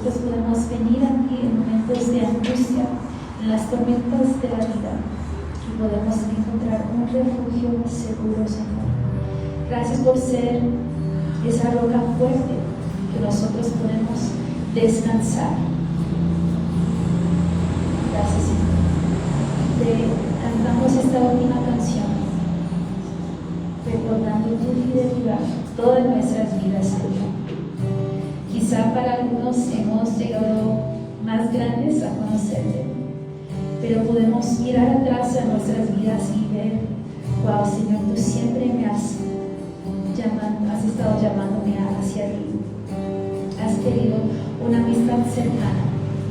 nosotros podemos venir aquí en momentos de angustia, en las tormentas de la vida, y podemos encontrar un refugio seguro, Señor. Gracias por ser esa roca fuerte que nosotros podemos descansar. Gracias, Señor. Te cantamos esta última canción, recordando tu fidelidad todas nuestras vidas, Señor. Quizá para algunos hemos llegado más grandes a conocerte, pero podemos mirar atrás a nuestras vidas y ver, wow, Señor, tú siempre me has estado llamándome hacia ti. Has querido una amistad cercana.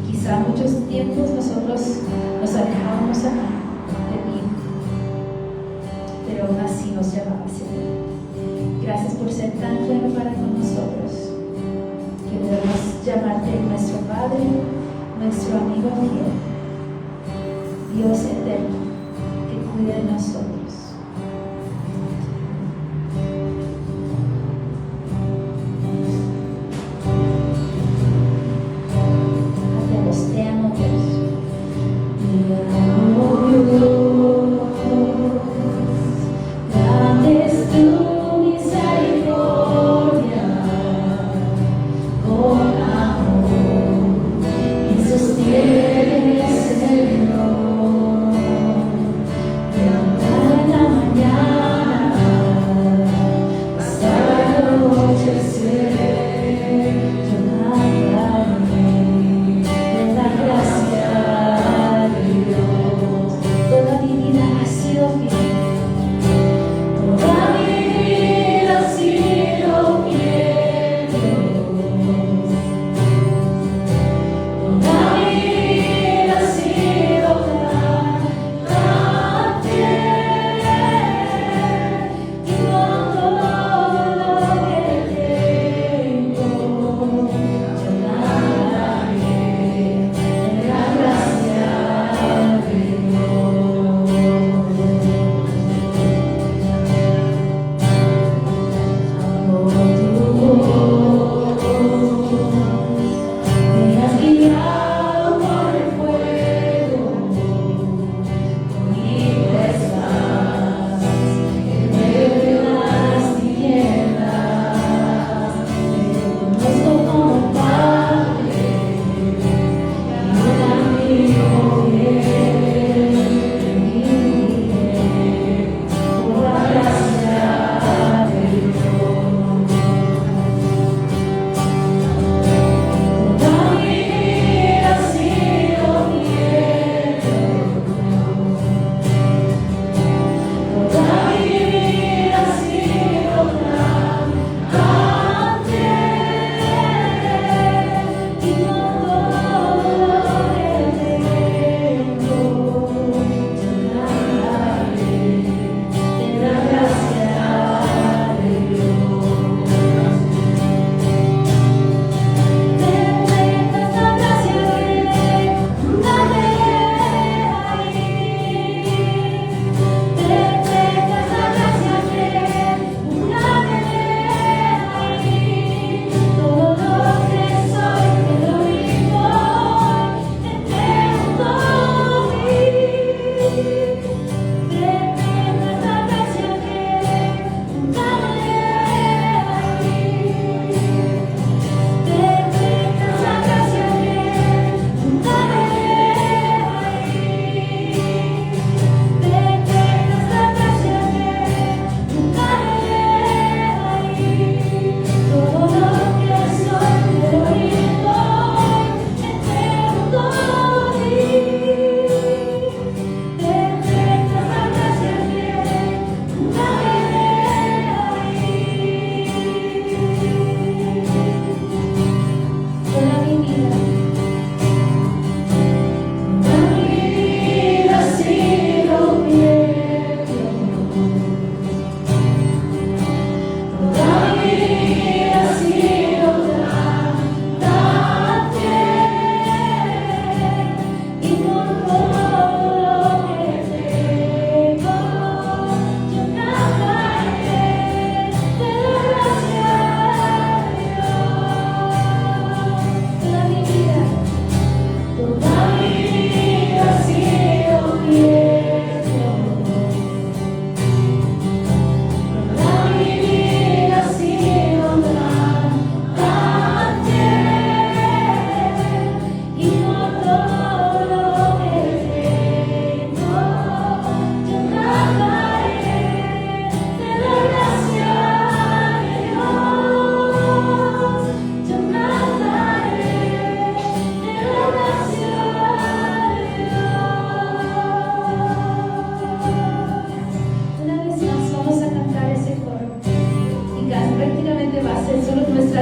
Quizá muchos tiempos nosotros nos alejábamos de ti, pero aún así nos llamabas, Señor. Gracias por ser tan bueno para con nosotros, que podemos llamarte nuestro Padre, nuestro amigo fiel, Dios eterno, que cuida de nosotros. Te amo, Dios. Grande es tu misericordia, con amor y sostienes, Señor. Te amaré.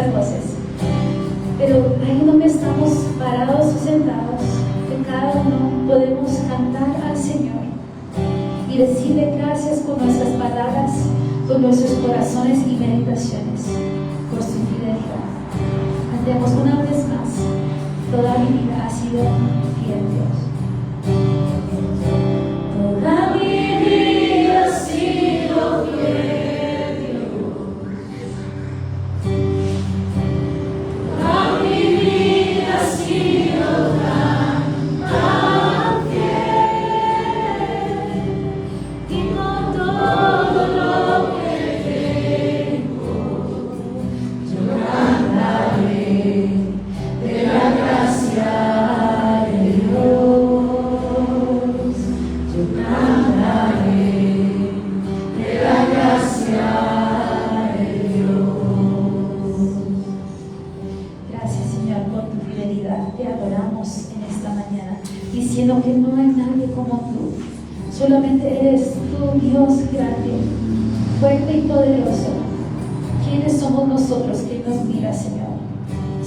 nuestras voces. Pero ahí donde estamos parados o sentados, que cada uno podemos cantar al Señor y decirle gracias con nuestras palabras, con nuestros corazones y meditaciones, por su fidelidad. Cantemos una vez más: toda mi vida ha sido fiel, Dios. Toda mi vida ha sido fiel, Dios. Toda mi vida ha sido tan fiel, y con todo lo que tengo, yo cantaré de la gracia de Dios. Yo cantaré de la gracia de Dios. Gracias, Señor, por tu fidelidad. Te adoramos en esta mañana, diciendo que no hay nadie como tú. Solamente eres tú, Dios grande, fuerte y poderoso. ¿Quiénes somos nosotros que nos mira, Señor?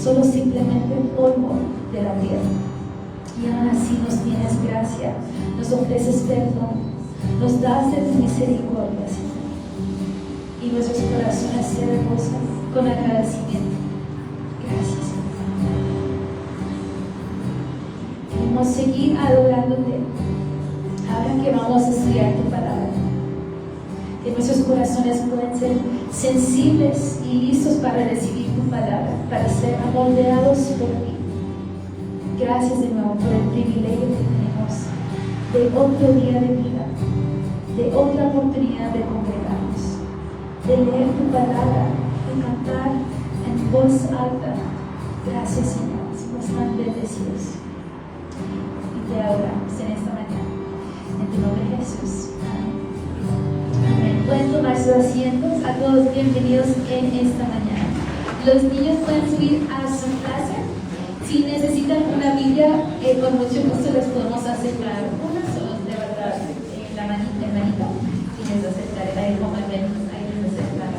Solo simplemente el polvo de la tierra. Y aún así nos tienes gracia, nos ofreces perdón, nos das de tu misericordia, Señor. Y nuestros corazones se reposan con agradecimiento. Gracias, Señor. Queremos seguir adorándote ahora que vamos a estudiar tu palabra. Que nuestros corazones puedan ser sensibles y listos para recibir tu palabra, para ser amoldeados por ti. Gracias de nuevo por el privilegio que tenemos de otro día de vida, de otra oportunidad de congregarnos, de leer tu palabra, de cantar en voz alta. Gracias, Señor, somos tan bendecidos y te adoramos en esta mañana. En tu nombre, Jesús. Amén. Pueden tomar sus asientos. A todos bienvenidos en esta mañana. Los niños pueden subir a su clase. Si necesitan una Biblia, con mucho gusto les podemos acercar una, solo de verdad la manita, y les acercaré ahí como el menos, ahí les acercaré.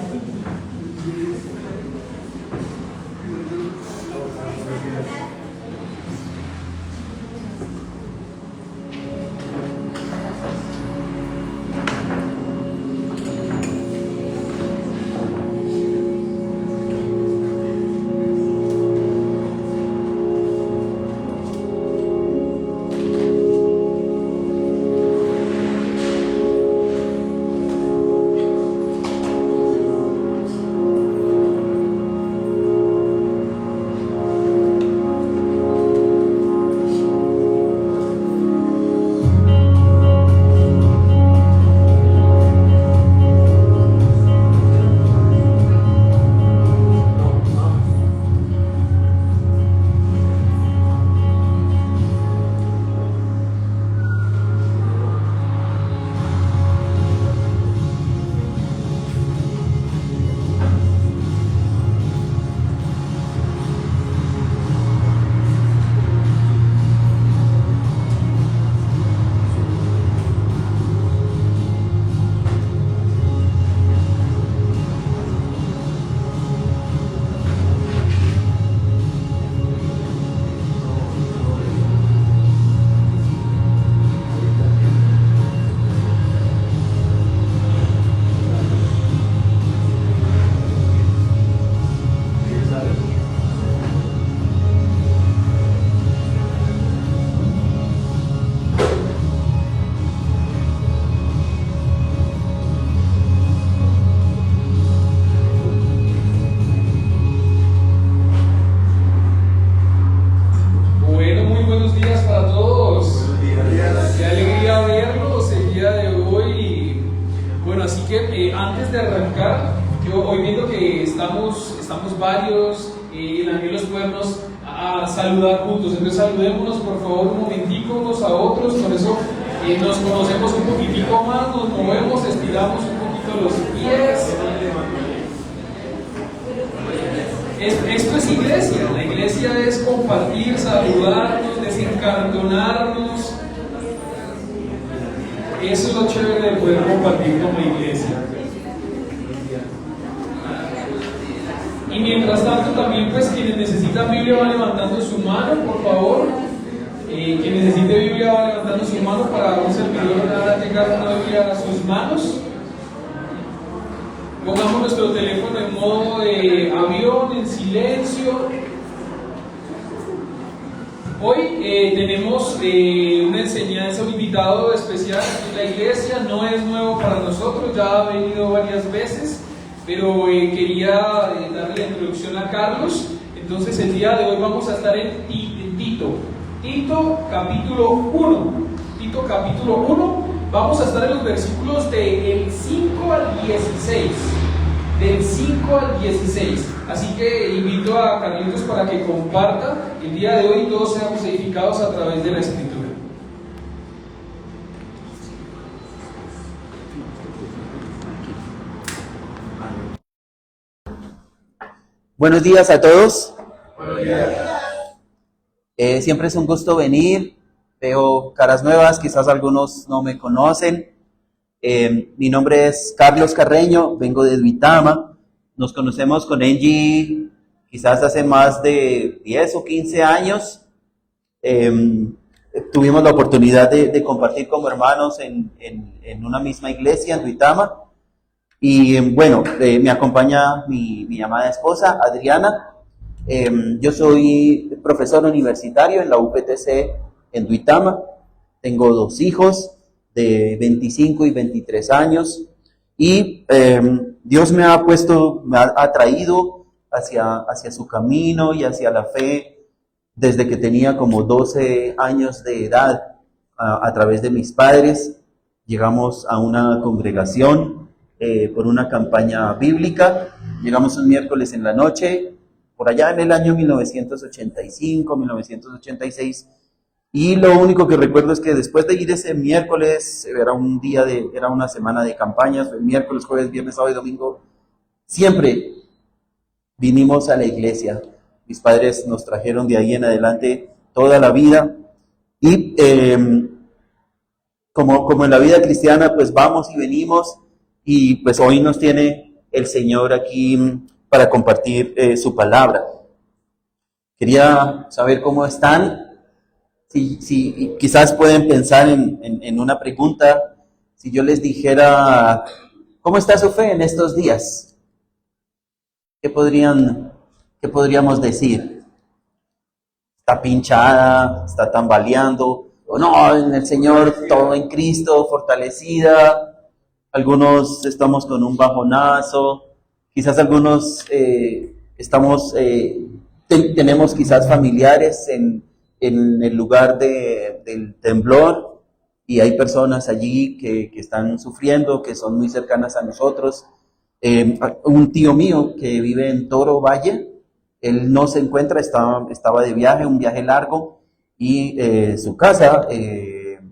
Antes de arrancar, yo hoy viendo que estamos varios, el ángel los pueblos a saludar juntos. Entonces saludémonos por favor un momentico unos a otros, con eso nos conocemos un poquitico más, nos movemos, estiramos un poquito los pies. Esto es iglesia, la iglesia es compartir, saludarnos, desencartonarnos. Eso es lo chévere de poder compartir como iglesia. Y mientras tanto también pues quienes necesitan Biblia van levantando su mano, por favor. Quien necesite Biblia va levantando su mano para un servidor tenga una Biblia a sus manos. Pongamos nuestro teléfono en modo de avión, en silencio. Hoy tenemos una enseñanza, un invitado especial en la iglesia. No es nuevo para nosotros, ya ha venido varias veces, pero quería darle la introducción a Carlos. Entonces el día de hoy vamos a estar en Tito capítulo 1. Tito capítulo 1. Vamos a estar en los versículos del 5 al 16. Del 5 al 16. Así que invito a Carlitos para que comparta el día de hoy y todos seamos edificados a través de la Escritura. Buenos días a todos. Buenos días. Siempre es un gusto venir. Veo caras nuevas, quizás algunos no me conocen. Mi nombre es Carlos Carreño, vengo de Duitama. Nos conocemos con Angie quizás hace más de 10 o 15 años. Tuvimos la oportunidad de compartir como hermanos en una misma iglesia en Duitama. Y bueno, me acompaña mi amada esposa, Adriana. Yo soy profesor universitario en la UPTC en Duitama. Tengo 2 hijos de 25 y 23 años. Y Dios me ha atraído hacia su camino y hacia la fe desde que tenía como 12 años de edad. A través de mis padres llegamos a una congregación por una campaña bíblica. Llegamos un miércoles en la noche, por allá en el año 1985, 1986, y lo único que recuerdo es que después de ir ese miércoles, era una semana de campañas, el miércoles, jueves, viernes, sábado y domingo, siempre vinimos a la iglesia. Mis padres nos trajeron de ahí en adelante toda la vida, y como en la vida cristiana, pues vamos y venimos, y pues hoy nos tiene el Señor aquí para compartir su palabra. Quería saber cómo están. Si quizás pueden pensar en una pregunta. Si yo les dijera, ¿cómo está su fe en estos días? ¿Qué podríamos decir? ¿Está pinchada? ¿Está tambaleando? ¿O no, en el Señor, todo en Cristo, fortalecida? Algunos estamos con un bajonazo. Quizás algunos tenemos quizás familiares en el lugar del temblor, y hay personas allí que están sufriendo, que son muy cercanas a nosotros. Un tío mío que vive en Toro Valle, él no se encuentra, estaba de viaje, un viaje largo, y su casa,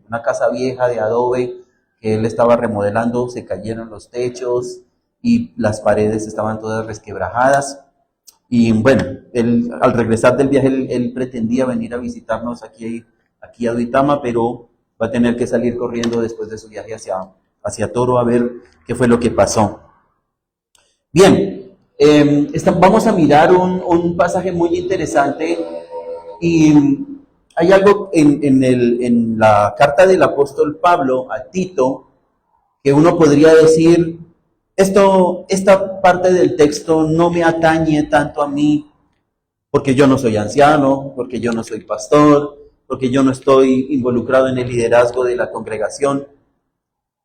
una casa vieja de adobe que él estaba remodelando, se cayeron los techos y las paredes estaban todas resquebrajadas. Y bueno, al regresar del viaje, él pretendía venir a visitarnos aquí a Duitama, pero va a tener que salir corriendo después de su viaje hacia Toro a ver qué fue lo que pasó. Bien, vamos a mirar un pasaje muy interesante, y hay algo en la carta del apóstol Pablo a Tito que uno podría decir, esta parte del texto no me atañe tanto a mí, porque yo no soy anciano, porque yo no soy pastor, porque yo no estoy involucrado en el liderazgo de la congregación.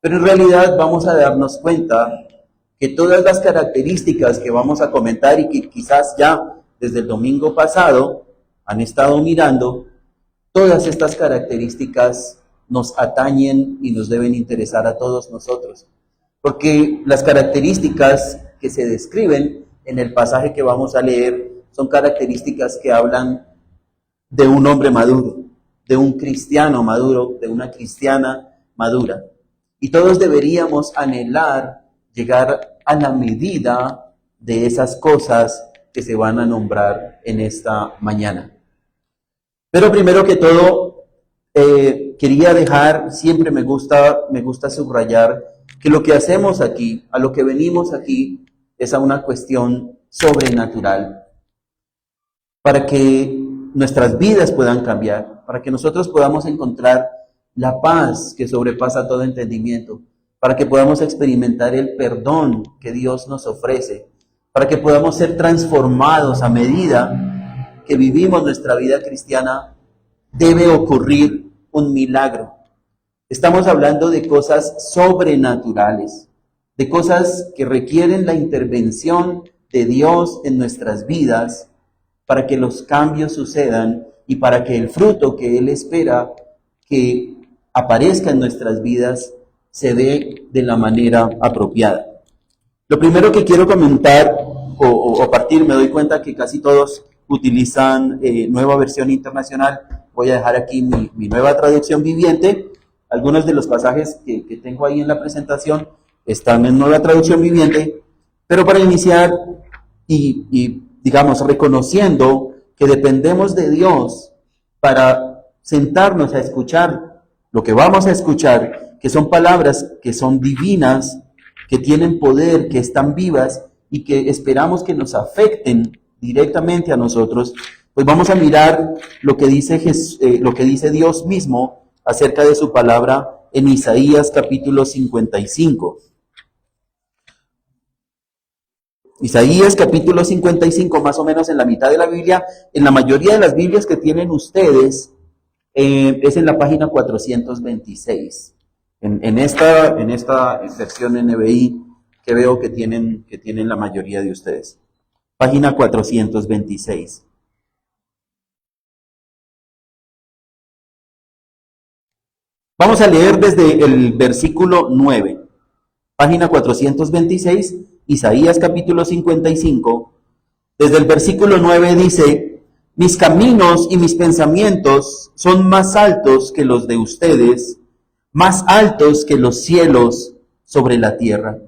Pero en realidad vamos a darnos cuenta que todas las características que vamos a comentar y que quizás ya desde el domingo pasado han estado mirando, todas estas características nos atañen y nos deben interesar a todos nosotros. Porque las características que se describen en el pasaje que vamos a leer son características que hablan de un hombre maduro, de un cristiano maduro, de una cristiana madura. Y todos deberíamos anhelar llegar a la medida de esas cosas que se van a nombrar en esta mañana. Pero primero que todo, quería dejar, siempre me gusta subrayar que lo que hacemos aquí, a lo que venimos aquí, es a una cuestión sobrenatural, para que nuestras vidas puedan cambiar, para que nosotros podamos encontrar la paz que sobrepasa todo entendimiento, para que podamos experimentar el perdón que Dios nos ofrece, para que podamos ser transformados a medida que vivimos nuestra vida cristiana. Debe ocurrir un milagro. Estamos hablando de cosas sobrenaturales, de cosas que requieren la intervención de Dios en nuestras vidas para que los cambios sucedan y para que el fruto que Él espera que aparezca en nuestras vidas se dé de la manera apropiada. Lo primero que quiero comentar o partir, me doy cuenta que casi todos utilizan Nueva Versión Internacional. Voy a dejar aquí mi Nueva Traducción Viviente. Algunos de los pasajes que tengo ahí en la presentación están en Nueva Traducción Viviente, pero para iniciar y digamos, reconociendo que dependemos de Dios para sentarnos a escuchar lo que vamos a escuchar, que son palabras que son divinas, que tienen poder, que están vivas y que esperamos que nos afecten directamente a nosotros, pues vamos a mirar lo que dice Dios mismo acerca de su palabra en Isaías capítulo 55. Isaías capítulo 55, más o menos en la mitad de la Biblia, en la mayoría de las Biblias que tienen ustedes, es en la página 426. En esta versión NBI que veo que tienen la mayoría de ustedes. Página 426. Vamos a leer desde el versículo 9. Página 426, Isaías capítulo 55. Desde el versículo 9 dice: mis caminos y mis pensamientos son más altos que los de ustedes, más altos que los cielos sobre la tierra.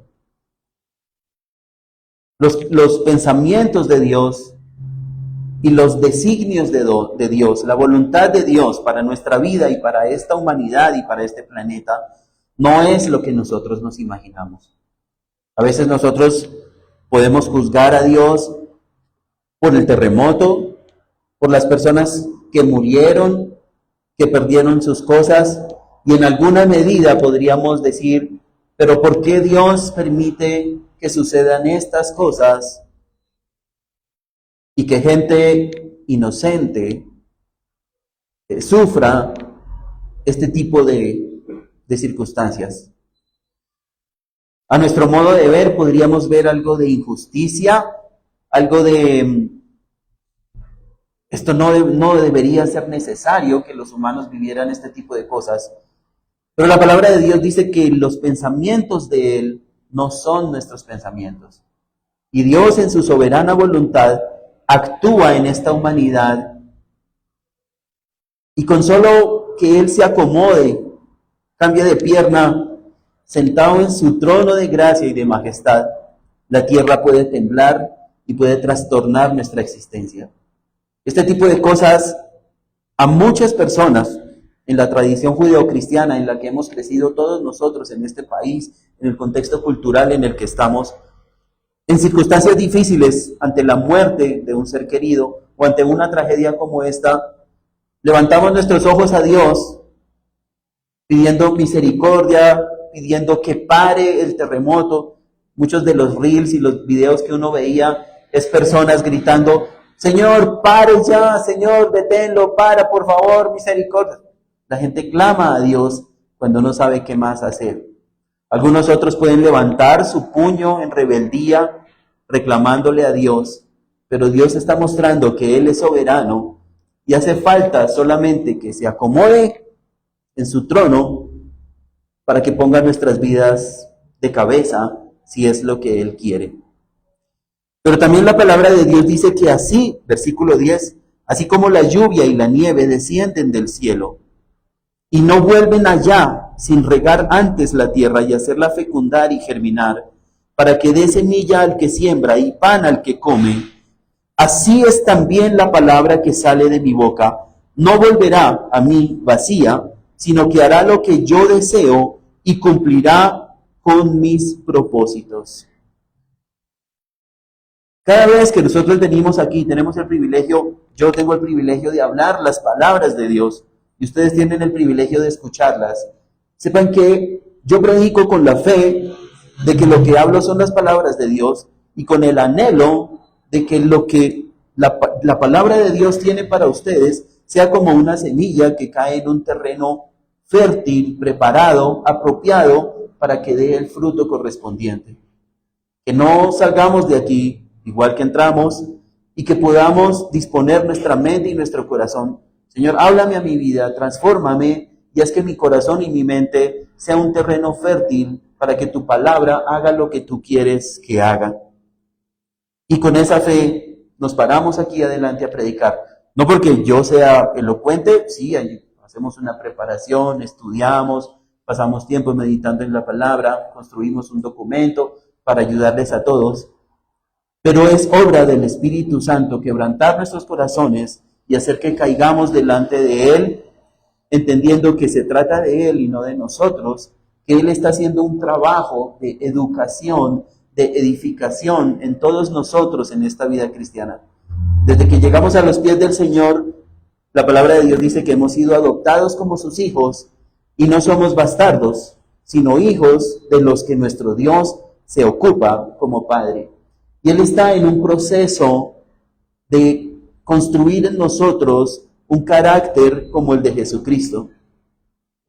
Los pensamientos de Dios y los designios de Dios, la voluntad de Dios para nuestra vida y para esta humanidad y para este planeta, no es lo que nosotros nos imaginamos. A veces nosotros podemos juzgar a Dios por el terremoto, por las personas que murieron, que perdieron sus cosas, y en alguna medida podríamos decir, pero ¿por qué Dios permite que sucedan estas cosas y que gente inocente sufra este tipo de circunstancias? A nuestro modo de ver, podríamos ver algo de injusticia, algo de esto no debería ser necesario que los humanos vivieran este tipo de cosas. Pero la palabra de Dios dice que los pensamientos de Él no son nuestros pensamientos. Y Dios en su soberana voluntad actúa en esta humanidad. Y con solo que Él se acomode, cambie de pierna, sentado en su trono de gracia y de majestad, la tierra puede temblar y puede trastornar nuestra existencia. Este tipo de cosas a muchas personas en la tradición judeocristiana en la que hemos crecido todos nosotros en este país, en el contexto cultural en el que estamos, en circunstancias difíciles, ante la muerte de un ser querido o ante una tragedia como esta, levantamos nuestros ojos a Dios pidiendo misericordia, pidiendo que pare el terremoto. Muchos de los reels y los videos que uno veía es personas gritando: Señor, pare ya, Señor, deténlo, para, por favor, misericordia. La gente clama a Dios cuando no sabe qué más hacer. Algunos otros pueden levantar su puño en rebeldía, reclamándole a Dios, pero Dios está mostrando que Él es soberano y hace falta solamente que se acomode en su trono para que ponga nuestras vidas de cabeza, si es lo que Él quiere. Pero también la palabra de Dios dice que así, versículo 10, así como la lluvia y la nieve descienden del cielo y no vuelven allá sin regar antes la tierra y hacerla fecundar y germinar, para que dé semilla al que siembra y pan al que come, así es también la palabra que sale de mi boca. No volverá a mí vacía, sino que hará lo que yo deseo y cumplirá con mis propósitos. Cada vez que nosotros venimos aquí, tenemos el privilegio, yo tengo el privilegio de hablar las palabras de Dios y ustedes tienen el privilegio de escucharlas. Sepan que yo predico con la fe de que lo que hablo son las palabras de Dios y con el anhelo de que lo que la palabra de Dios tiene para ustedes sea como una semilla que cae en un terreno fértil, preparado, apropiado para que dé el fruto correspondiente. Que no salgamos de aquí igual que entramos y que podamos disponer nuestra mente y nuestro corazón. Señor, háblame a mi vida, transfórmame y haz que mi corazón y mi mente sea un terreno fértil para que tu palabra haga lo que tú quieres que haga. Y con esa fe nos paramos aquí adelante a predicar. No porque yo sea elocuente, sí, hacemos una preparación, estudiamos, pasamos tiempo meditando en la palabra, construimos un documento para ayudarles a todos. Pero es obra del Espíritu Santo quebrantar nuestros corazones y hacer que caigamos delante de Él, entendiendo que se trata de Él y no de nosotros, que Él está haciendo un trabajo de educación, de edificación en todos nosotros en esta vida cristiana. Desde que llegamos a los pies del Señor, la palabra de Dios dice que hemos sido adoptados como sus hijos y no somos bastardos, sino hijos de los que nuestro Dios se ocupa como Padre. Y Él está en un proceso de construir en nosotros un carácter como el de Jesucristo.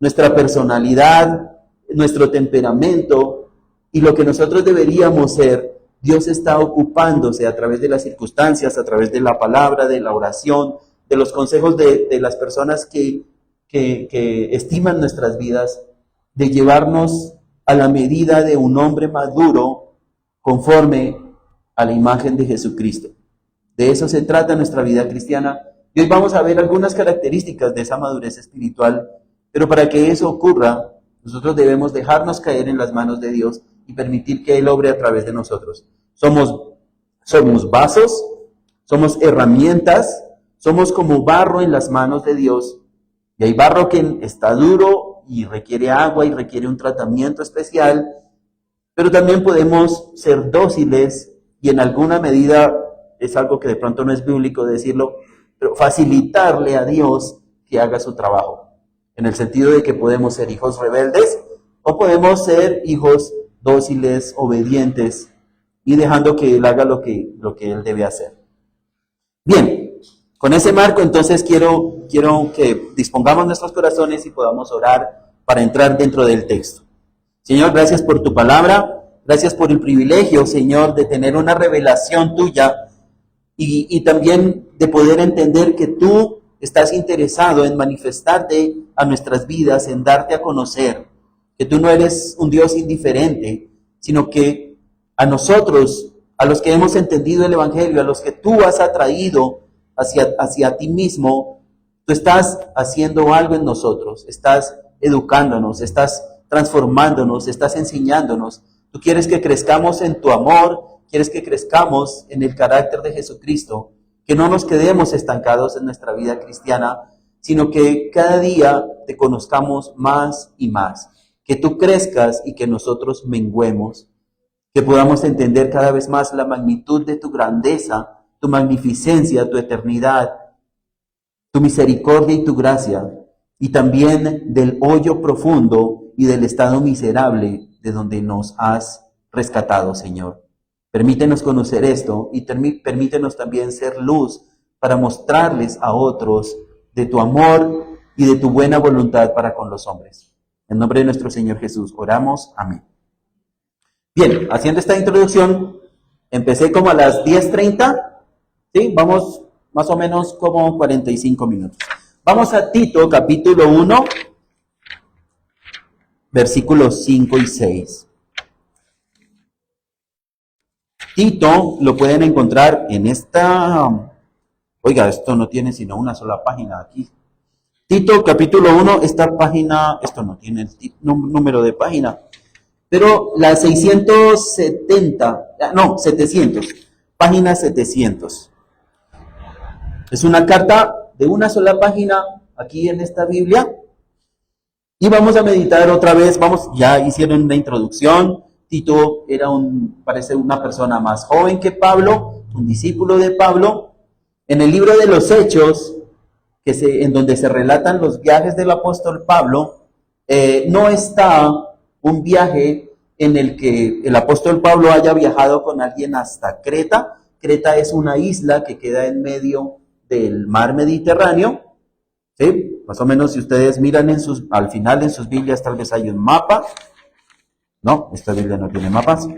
Nuestra personalidad, nuestro temperamento y lo que nosotros deberíamos ser, Dios está ocupándose a través de las circunstancias, a través de la palabra, de la oración, de los consejos de las personas que estiman nuestras vidas, de llevarnos a la medida de un hombre maduro conforme a la imagen de Jesucristo. De eso se trata nuestra vida cristiana. Y hoy vamos a ver algunas características de esa madurez espiritual, pero para que eso ocurra, nosotros debemos dejarnos caer en las manos de Dios y permitir que Él obre a través de nosotros. Somos vasos, somos herramientas, somos como barro en las manos de Dios. Y hay barro que está duro y requiere agua y requiere un tratamiento especial, pero también podemos ser dóciles y en alguna medida, es algo que de pronto no es bíblico decirlo, pero facilitarle a Dios que haga su trabajo. En el sentido de que podemos ser hijos rebeldes o podemos ser hijos dóciles, obedientes y dejando que Él haga lo que Él debe hacer. Bien, con ese marco entonces quiero que dispongamos nuestros corazones y podamos orar para entrar dentro del texto. Señor, gracias por tu palabra. Gracias por el privilegio, Señor, de tener una revelación tuya y también de poder entender que tú estás interesado en manifestarte a nuestras vidas, en darte a conocer, que tú no eres un Dios indiferente, sino que a nosotros, a los que hemos entendido el Evangelio, a los que tú has atraído hacia ti mismo, tú estás haciendo algo en nosotros, estás educándonos, estás transformándonos, estás enseñándonos. Tú quieres que crezcamos en tu amor, quieres que crezcamos en el carácter de Jesucristo, que no nos quedemos estancados en nuestra vida cristiana, sino que cada día te conozcamos más y más, que tú crezcas y que nosotros menguemos, que podamos entender cada vez más la magnitud de tu grandeza, tu magnificencia, tu eternidad, tu misericordia y tu gracia, y también del hoyo profundo y del estado miserable de donde nos has rescatado, Señor. Permítenos conocer esto y permítenos también ser luz para mostrarles a otros de tu amor y de tu buena voluntad para con los hombres. En nombre de nuestro Señor Jesús, oramos. Amén. Bien, haciendo esta introducción, empecé como a las 10:30, ¿sí? Vamos más o menos como 45 minutos. Vamos a Tito, capítulo 1, versículos 5 y 6. Tito lo pueden encontrar en esta... Oiga, esto no tiene sino una sola página aquí. Tito, capítulo 1, esta página, esto no tiene el número de página, pero la 700, página 700. Es una carta de una sola página aquí en esta Biblia. Y vamos a meditar otra vez, ya hicieron una introducción. Tito parece una persona más joven que Pablo, un discípulo de Pablo. En el libro de los Hechos, en donde se relatan los viajes del apóstol Pablo, no está un viaje en el que el apóstol Pablo haya viajado con alguien hasta Creta. Creta es una isla que queda en medio del mar Mediterráneo, ¿sí? Más o menos, si ustedes miran al final en sus Biblias, tal vez hay un mapa. No, esta Biblia no tiene mapas.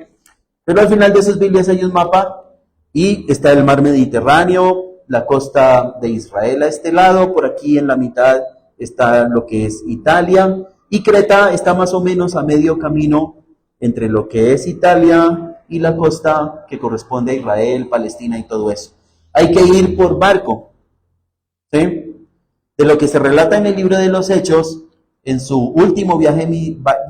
Pero al final de sus Biblias hay un mapa y está el mar Mediterráneo, la costa de Israel a este lado, por aquí en la mitad está lo que es Italia, y Creta está más o menos a medio camino entre lo que es Italia y la costa que corresponde a Israel, Palestina y todo eso. Hay que ir por barco, ¿sí? De lo que se relata en el libro de los Hechos, en su último viaje,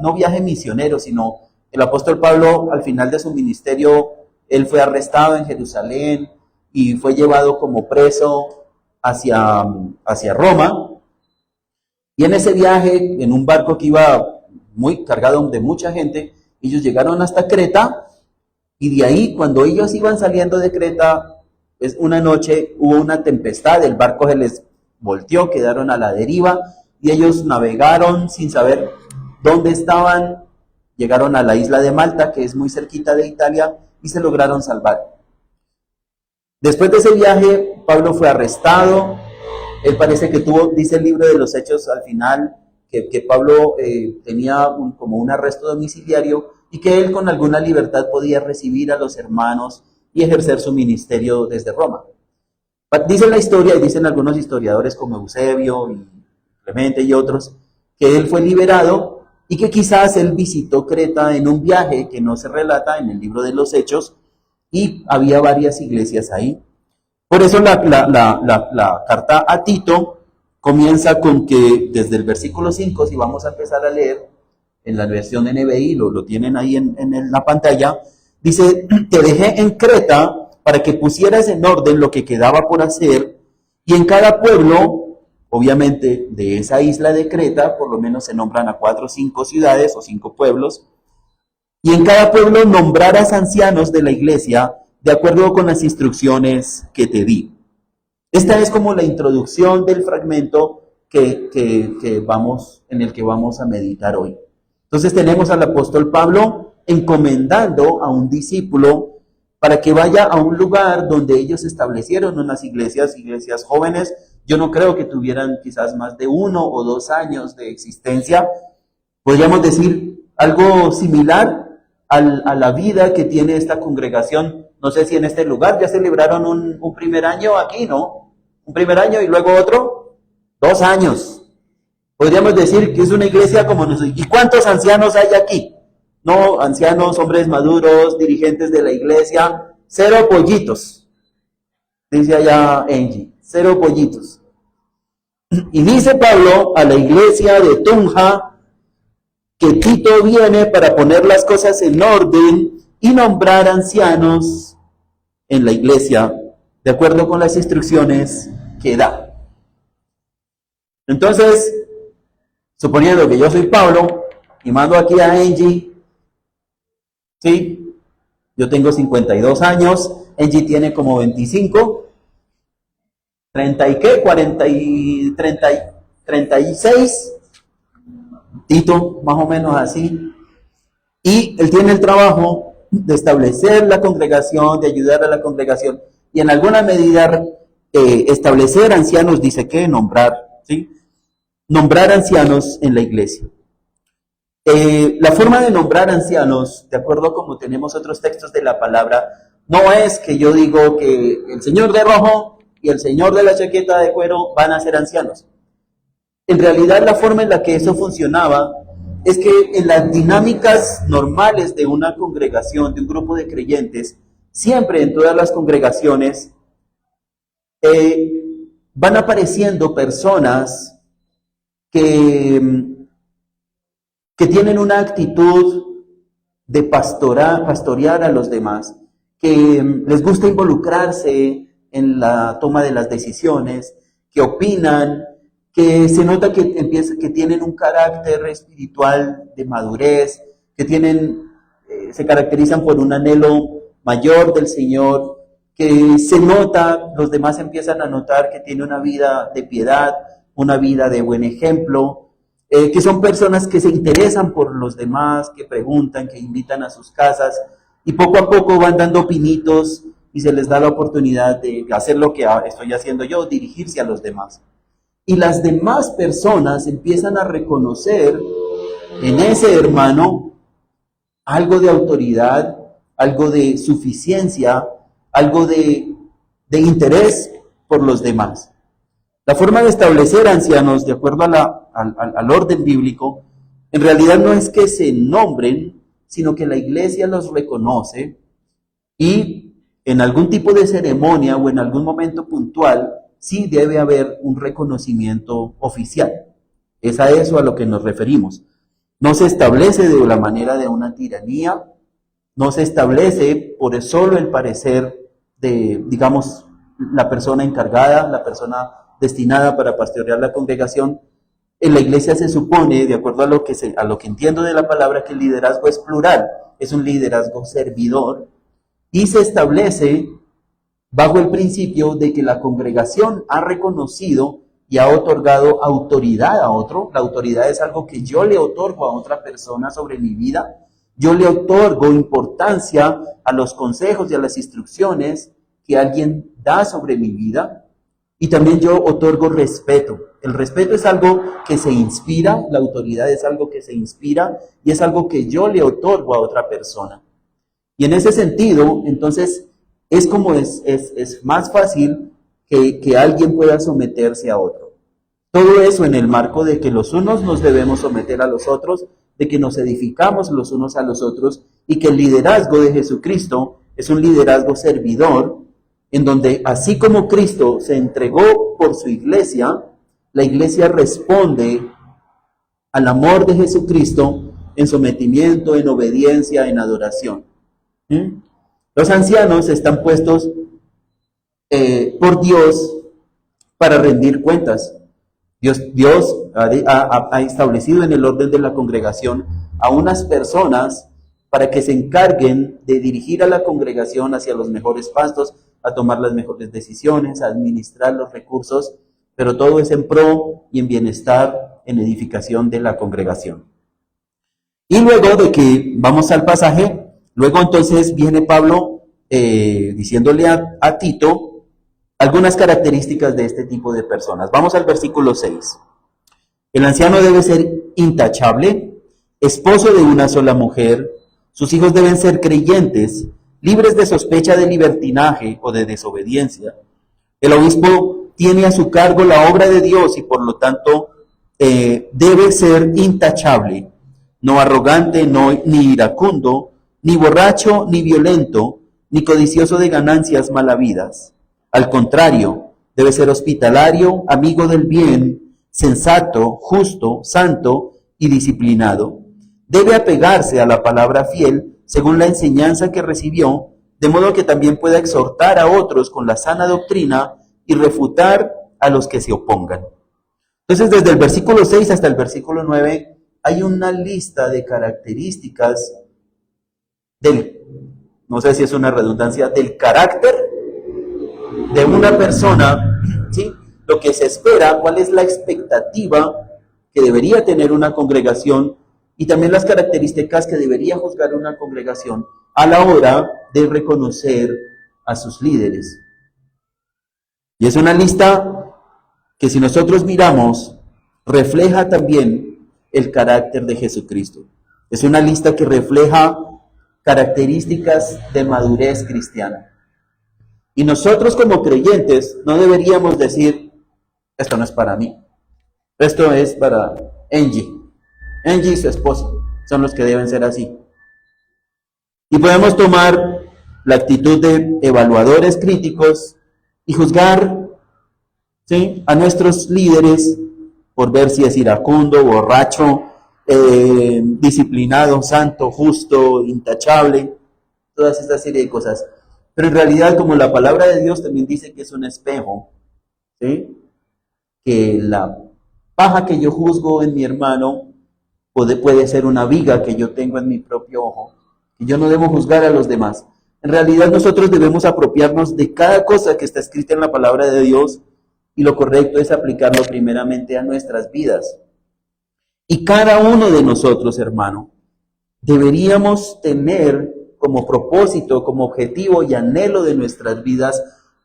no viaje misionero, sino el apóstol Pablo, al final de su ministerio, él fue arrestado en Jerusalén y fue llevado como preso hacia Roma. Y en ese viaje, en un barco que iba muy cargado de mucha gente, ellos llegaron hasta Creta, y de ahí, cuando ellos iban saliendo de Creta, una noche hubo una tempestad, el barco se les volteó, quedaron a la deriva, y ellos navegaron sin saber dónde estaban, llegaron a la isla de Malta, que es muy cerquita de Italia, y se lograron salvar. Después de ese viaje, Pablo fue arrestado. Él parece que dice el libro de los Hechos al final, que Pablo tenía como un arresto domiciliario y que él con alguna libertad podía recibir a los hermanos y ejercer su ministerio desde Roma. Dice la historia, y dicen algunos historiadores como Eusebio y Clemente y otros, que él fue liberado y que quizás él visitó Creta en un viaje que no se relata en el libro de los Hechos, y había varias iglesias ahí. Por eso la carta a Tito comienza con que desde el versículo 5, si vamos a empezar a leer en la versión NBI, lo tienen ahí en la pantalla, dice: te dejé en Creta para que pusieras en orden lo que quedaba por hacer, y en cada pueblo, obviamente de esa isla de Creta, por lo menos se nombran a 4 o 5 ciudades o 5 pueblos, y en cada pueblo nombrarás ancianos de la iglesia de acuerdo con las instrucciones que te di. Esta es como la introducción del fragmento en el que vamos a meditar hoy. Entonces tenemos al apóstol Pablo encomendando a un discípulo para que vaya a un lugar donde ellos establecieron unas iglesias jóvenes. Yo no creo que tuvieran quizás más de 1 o 2 años de existencia. Podríamos decir algo similar a la vida que tiene esta congregación. No sé si en este lugar ya celebraron un primer año aquí, ¿no? Un primer año y luego otro, 2 años. Podríamos decir que es una iglesia como nosotros. ¿Y cuántos ancianos hay aquí? No, ancianos, hombres maduros, dirigentes de la iglesia, 0 pollitos. Dice allá Angie, 0 pollitos. Y dice Pablo a la iglesia de Tunja que Tito viene para poner las cosas en orden y nombrar ancianos en la iglesia de acuerdo con las instrucciones que da. Entonces, suponiendo que yo soy Pablo y mando aquí a Angie, ¿sí? Yo tengo 52 años, Angie tiene como 25, 30 y qué, 40 y 36, Tito más o menos así, y él tiene el trabajo de establecer la congregación, de ayudar a la congregación, y en alguna medida establecer ancianos, dice que nombrar, ¿sí? Nombrar ancianos en la iglesia. La forma de nombrar ancianos, de acuerdo como tenemos otros textos de la palabra, no es que yo digo que el señor de rojo y el señor de la chaqueta de cuero van a ser ancianos. En realidad, la forma en la que eso funcionaba es que en las dinámicas normales de una congregación, de un grupo de creyentes, siempre en todas las congregaciones van apareciendo personas que tienen una actitud de pastorear a los demás, que les gusta involucrarse en la toma de las decisiones, que opinan, que se nota que tienen un carácter espiritual de madurez, que se caracterizan por un anhelo mayor del Señor, que se nota, los demás empiezan a notar que tiene una vida de piedad, una vida de buen ejemplo, que son personas que se interesan por los demás, que preguntan, que invitan a sus casas, y poco a poco van dando pinitos y se les da la oportunidad de hacer lo que estoy haciendo yo, dirigirse a los demás. Y las demás personas empiezan a reconocer en ese hermano algo de autoridad, algo de suficiencia, algo de interés por los demás. La forma de establecer ancianos, de acuerdo al orden bíblico, en realidad no es que se nombren, sino que la iglesia los reconoce y en algún tipo de ceremonia o en algún momento puntual, sí debe haber un reconocimiento oficial. Es a eso a lo que nos referimos. No se establece de la manera de una tiranía, no se establece por solo el parecer de, digamos, la persona encargada, la persona destinada para pastorear la congregación. En la iglesia se supone, de acuerdo a lo que entiendo de la palabra, que el liderazgo es plural, es un liderazgo servidor, y se establece bajo el principio de que la congregación ha reconocido y ha otorgado autoridad a otro. La autoridad es algo que yo le otorgo a otra persona sobre mi vida. Yo le otorgo importancia a los consejos y a las instrucciones que alguien da sobre mi vida. Y también yo otorgo respeto. El respeto es algo que se inspira, la autoridad es algo que se inspira y es algo que yo le otorgo a otra persona. Y en ese sentido, entonces, es más fácil que alguien pueda someterse a otro. Todo eso en el marco de que los unos nos debemos someter a los otros, de que nos edificamos los unos a los otros y que el liderazgo de Jesucristo es un liderazgo servidor, en donde así como Cristo se entregó por su iglesia, la iglesia responde al amor de Jesucristo en sometimiento, en obediencia, en adoración. Los ancianos están puestos por Dios para rendir cuentas. Dios ha establecido en el orden de la congregación a unas personas para que se encarguen de dirigir a la congregación hacia los mejores pastos, a tomar las mejores decisiones, a administrar los recursos, pero todo es en pro y en bienestar, en edificación de la congregación. Y luego de que vamos al pasaje, luego entonces viene Pablo diciéndole a Tito algunas características de este tipo de personas. Vamos al versículo 6. El anciano debe ser intachable, esposo de una sola mujer, sus hijos deben ser creyentes, libres de sospecha de libertinaje o de desobediencia. El obispo tiene a su cargo la obra de Dios y por lo tanto debe ser intachable, no arrogante, ni iracundo, ni borracho, ni violento, ni codicioso de ganancias malavidas. Al contrario, debe ser hospitalario, amigo del bien, sensato, justo, santo y disciplinado. Debe apegarse a la palabra fiel según la enseñanza que recibió, de modo que también pueda exhortar a otros con la sana doctrina y refutar a los que se opongan. Entonces, desde el versículo 6 hasta el versículo 9, hay una lista de características no sé si es una redundancia, del carácter de una persona, ¿sí? Lo que se espera, cuál es la expectativa que debería tener una congregación y también las características que debería juzgar una congregación a la hora de reconocer a sus líderes. Y es una lista que si nosotros miramos, refleja también el carácter de Jesucristo. Es una lista que refleja características de madurez cristiana. Y nosotros como creyentes no deberíamos decir, esto no es para mí, esto es para Angie y su esposo, son los que deben ser así. Y podemos tomar la actitud de evaluadores críticos y juzgar, ¿sí?, a nuestros líderes por ver si es iracundo, borracho, disciplinado, santo, justo, intachable, todas esta serie de cosas. Pero en realidad, como la palabra de Dios también dice que es un espejo, ¿sí?, que la paja que yo juzgo en mi hermano puede ser una viga que yo tengo en mi propio ojo, y yo no debo juzgar a los demás. En realidad nosotros debemos apropiarnos de cada cosa que está escrita en la palabra de Dios y lo correcto es aplicarlo primeramente a nuestras vidas. Y cada uno de nosotros, hermano, deberíamos tener como propósito, como objetivo y anhelo de nuestras vidas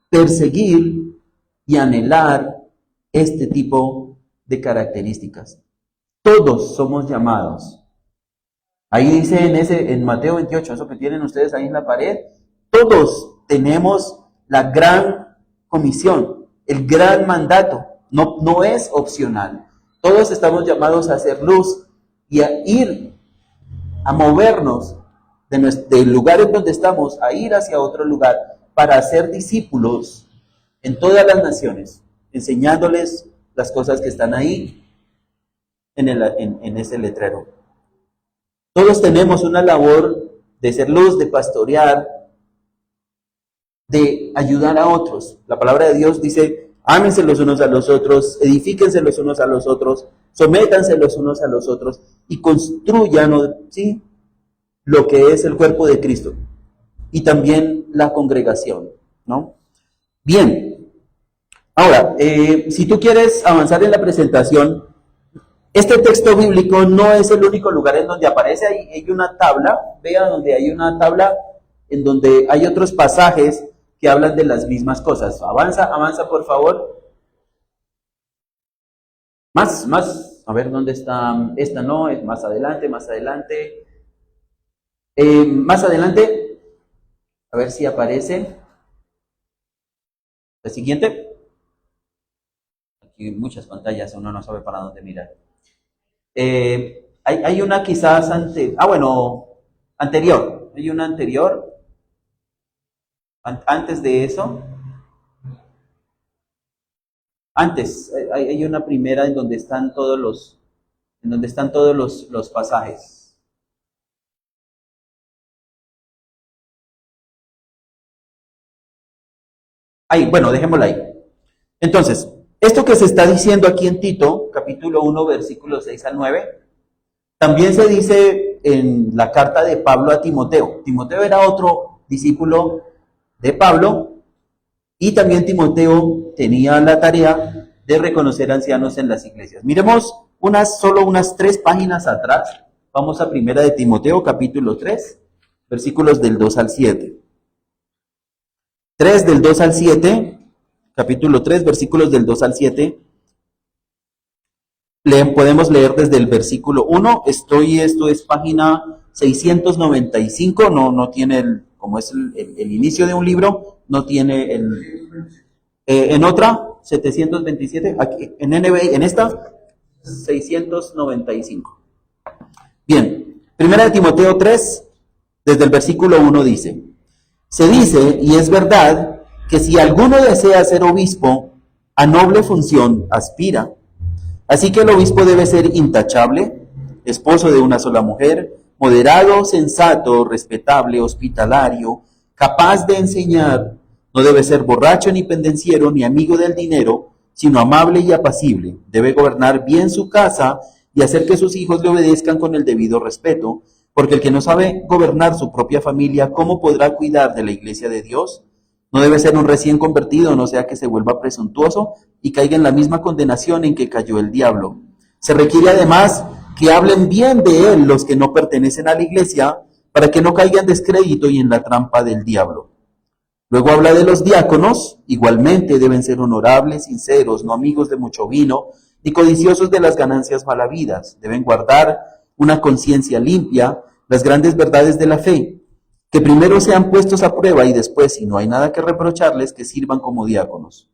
perseguir y anhelar este tipo de características. Todos somos llamados. Ahí dice en Mateo 28, eso que tienen ustedes ahí en la pared, todos tenemos la gran comisión, el gran mandato, no es opcional. Todos estamos llamados a hacer luz y a ir, a movernos del lugar en donde estamos, a ir hacia otro lugar para hacer discípulos en todas las naciones, enseñándoles las cosas que están ahí en ese letrero. Todos tenemos una labor de ser luz, de pastorear, de ayudar a otros. La palabra de Dios dice, ámense los unos a los otros, edifíquense los unos a los otros, sométanse los unos a los otros y construyan, ¿sí?, lo que es el cuerpo de Cristo y también la congregación, ¿no? Bien, ahora, si tú quieres avanzar en la presentación, este texto bíblico no es el único lugar en donde aparece, hay una tabla, vea donde hay una tabla en donde hay otros pasajes que hablan de las mismas cosas. Avanza por favor. Más, a ver dónde está, esta no, es más adelante. Más adelante, a ver si aparece. La siguiente. Aquí muchas pantallas, uno no sabe para dónde mirar. Hay una quizás anterior. Hay una anterior. Antes de eso. Antes, hay una primera en donde están todos los pasajes. Ahí, bueno, dejémosla ahí. Entonces, esto que se está diciendo aquí en Tito, capítulo 1, versículos 6 al 9, también se dice en la carta de Pablo a Timoteo. Timoteo era otro discípulo de Pablo y también Timoteo tenía la tarea de reconocer ancianos en las iglesias. Miremos solo unas 3 páginas atrás. Vamos a primera de Timoteo, capítulo 3, versículos del 2 al 7. 3 del 2 al 7, capítulo 3, versículos del 2 al 7. Podemos leer desde el versículo 1. Esto es página 695, no tiene, como es el inicio de un libro, no tiene en otra, 727, aquí, en NBI, en esta, 695. Bien, primera de Timoteo 3, desde el versículo 1 dice, se dice, y es verdad, que si alguno desea ser obispo, a noble función aspira. Así que el obispo debe ser intachable, esposo de una sola mujer, moderado, sensato, respetable, hospitalario, capaz de enseñar, no debe ser borracho ni pendenciero ni amigo del dinero, sino amable y apacible. Debe gobernar bien su casa y hacer que sus hijos le obedezcan con el debido respeto, porque el que no sabe gobernar su propia familia, ¿cómo podrá cuidar de la iglesia de Dios? No debe ser un recién convertido, no sea que se vuelva presuntuoso y caiga en la misma condenación en que cayó el diablo. Se requiere además que hablen bien de él los que no pertenecen a la iglesia, para que no caigan en descrédito y en la trampa del diablo. Luego habla de los diáconos, igualmente deben ser honorables, sinceros, no amigos de mucho vino, ni codiciosos de las ganancias malavidas. Deben guardar una conciencia limpia, las grandes verdades de la fe, que primero sean puestos a prueba y después, si no hay nada que reprocharles, que sirvan como diáconos.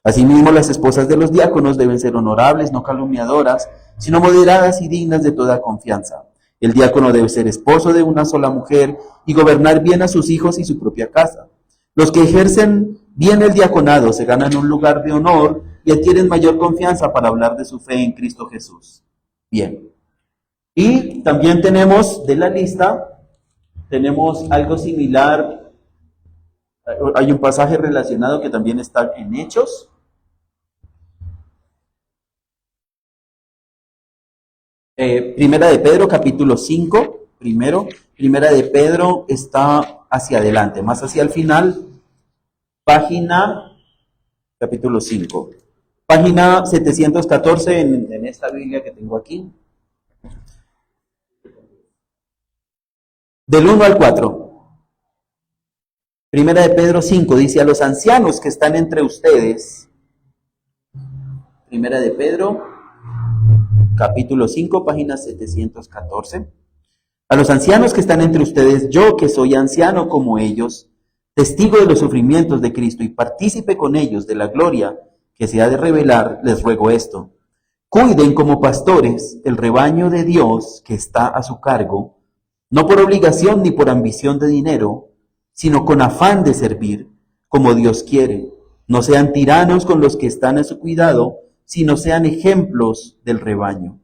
Asimismo, las esposas de los diáconos deben ser honorables, no calumniadoras, sino moderadas y dignas de toda confianza. El diácono debe ser esposo de una sola mujer y gobernar bien a sus hijos y su propia casa. Los que ejercen bien el diaconado se ganan un lugar de honor y adquieren mayor confianza para hablar de su fe en Cristo Jesús. Bien. Y también tenemos de la lista, tenemos algo similar. Hay un pasaje relacionado que también está en Hechos. Primera de Pedro, capítulo 5. Primera de Pedro está hacia adelante, más hacia el final, capítulo 5, página 714 en esta Biblia que tengo aquí, del 1 al 4. Primera de Pedro 5 dice: a los ancianos que están entre ustedes. Primera de Pedro, capítulo 5, página 714. A los ancianos que están entre ustedes, yo que soy anciano como ellos, testigo de los sufrimientos de Cristo y partícipe con ellos de la gloria que se ha de revelar, les ruego esto: cuiden como pastores el rebaño de Dios que está a su cargo, no por obligación ni por ambición de dinero, sino con afán de servir, como Dios quiere. No sean tiranos con los que están a su cuidado, sino sean ejemplos del rebaño.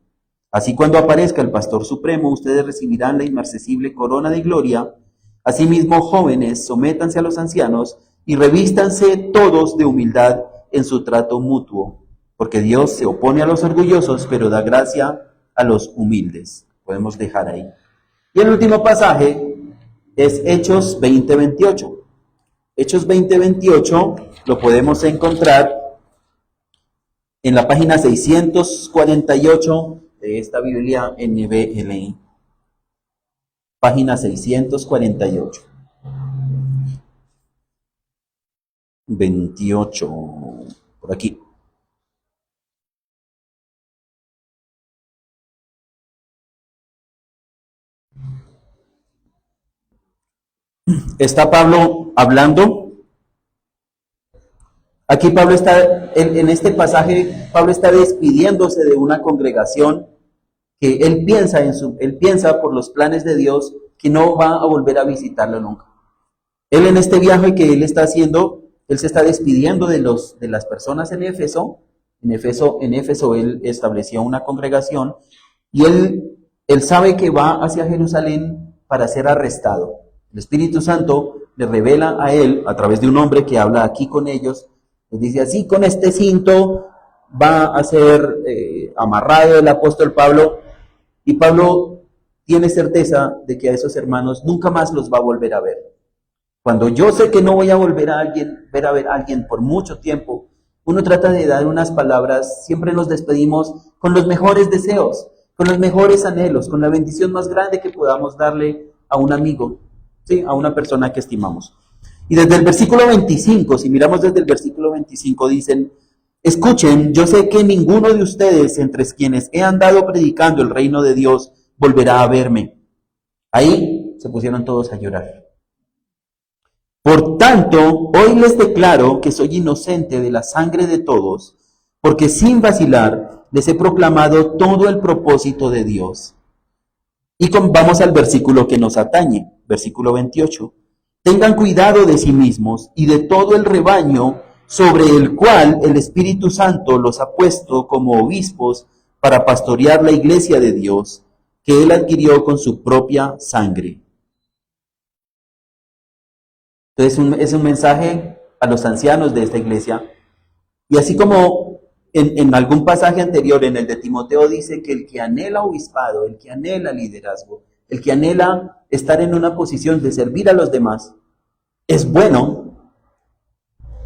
Así cuando aparezca el Pastor Supremo, ustedes recibirán la inmarcesible corona de gloria. Asimismo, jóvenes, sométanse a los ancianos y revístanse todos de humildad en su trato mutuo, porque Dios se opone a los orgullosos, pero da gracia a los humildes. Podemos dejar ahí. Y el último pasaje es Hechos 20:28. Hechos 20:28 lo podemos encontrar en la página 648 de esta Biblia NBLI. Página 648. 28, por aquí. Está Pablo hablando. Aquí Pablo está, en este pasaje, Pablo está despidiéndose de una congregación que él piensa por los planes de Dios que no va a volver a visitarlo nunca. Él en este viaje que él está haciendo, él se está despidiendo de las personas en Éfeso. En Éfeso él estableció una congregación y él sabe que va hacia Jerusalén para ser arrestado. El Espíritu Santo le revela a él, a través de un hombre que habla aquí con ellos, les dice: así con este cinto va a ser amarrado el apóstol Pablo, y Pablo tiene certeza de que a esos hermanos nunca más los va a volver a ver. Cuando yo sé que no voy a volver a ver a alguien por mucho tiempo, uno trata de dar unas palabras, siempre nos despedimos con los mejores deseos, con los mejores anhelos, con la bendición más grande que podamos darle a un amigo, ¿sí? A una persona que estimamos. Y desde el versículo 25, si miramos desde el versículo 25, dicen: escuchen, yo sé que ninguno de ustedes entre quienes he andado predicando el reino de Dios volverá a verme. Ahí se pusieron todos a llorar. Por tanto, hoy les declaro que soy inocente de la sangre de todos, porque sin vacilar les he proclamado todo el propósito de Dios. Y vamos al versículo que nos atañe, versículo 28. Tengan cuidado de sí mismos y de todo el rebaño sobre el cual el Espíritu Santo los ha puesto como obispos para pastorear la iglesia de Dios, que él adquirió con su propia sangre. Entonces es un mensaje a los ancianos de esta iglesia. Y así como en algún pasaje anterior, en el de Timoteo, dice que el que anhela obispado, el que anhela liderazgo, el que anhela estar en una posición de servir a los demás, es bueno.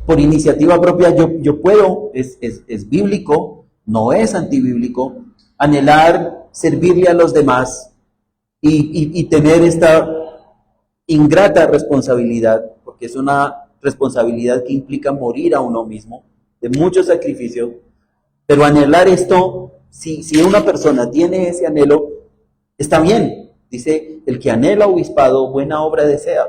Por iniciativa propia yo puedo, es bíblico, no es antibíblico, anhelar servirle a los demás y tener esta ingrata responsabilidad, porque es una responsabilidad que implica morir a uno mismo, de mucho sacrificio. Pero anhelar esto, si una persona tiene ese anhelo, está bien. Dice: el que anhela obispado, buena obra desea.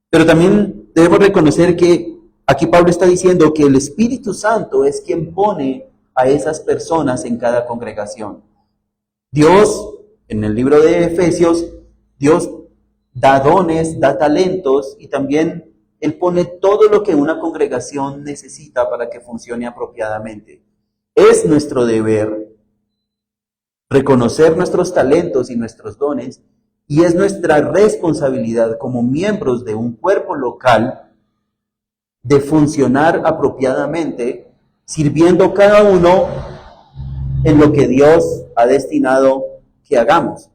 Pero también debemos reconocer que aquí Pablo está diciendo que el Espíritu Santo es quien pone a esas personas en cada congregación. Dios, en el libro de Efesios, Dios da dones, da talentos, y también Él pone todo lo que una congregación necesita para que funcione apropiadamente. Es nuestro deber reconocer nuestros talentos y nuestros dones, y es nuestra responsabilidad como miembros de un cuerpo local de funcionar apropiadamente, sirviendo cada uno en lo que Dios ha destinado que hagamos,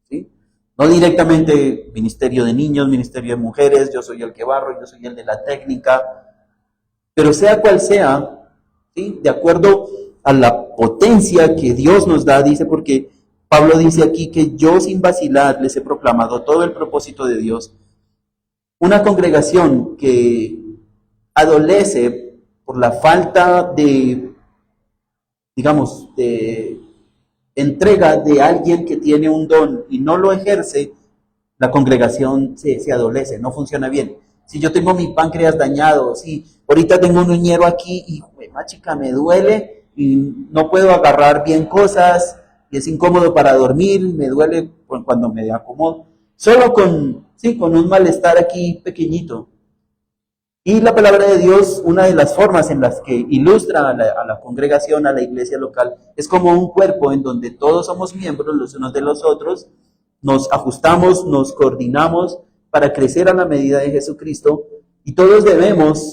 ¿sí? No directamente ministerio de niños, ministerio de mujeres, yo soy el que barro, yo soy el de la técnica, pero sea cual sea, ¿sí? De acuerdo a la potencia que Dios nos da, dice, porque Pablo dice aquí que yo sin vacilar les he proclamado todo el propósito de Dios. Una congregación que adolece por la falta de, digamos, de entrega de alguien que tiene un don y no lo ejerce, la congregación se adolece, no funciona bien. Si yo tengo mi páncreas dañado, si ahorita tengo un uñero aquí y chica, me duele y no puedo agarrar bien cosas y es incómodo para dormir, me duele cuando me acomodo, solo con un malestar aquí pequeñito. Y la palabra de Dios, una de las formas en las que ilustra a la congregación, a la iglesia local, es como un cuerpo en donde todos somos miembros los unos de los otros, nos ajustamos, nos coordinamos para crecer a la medida de Jesucristo y todos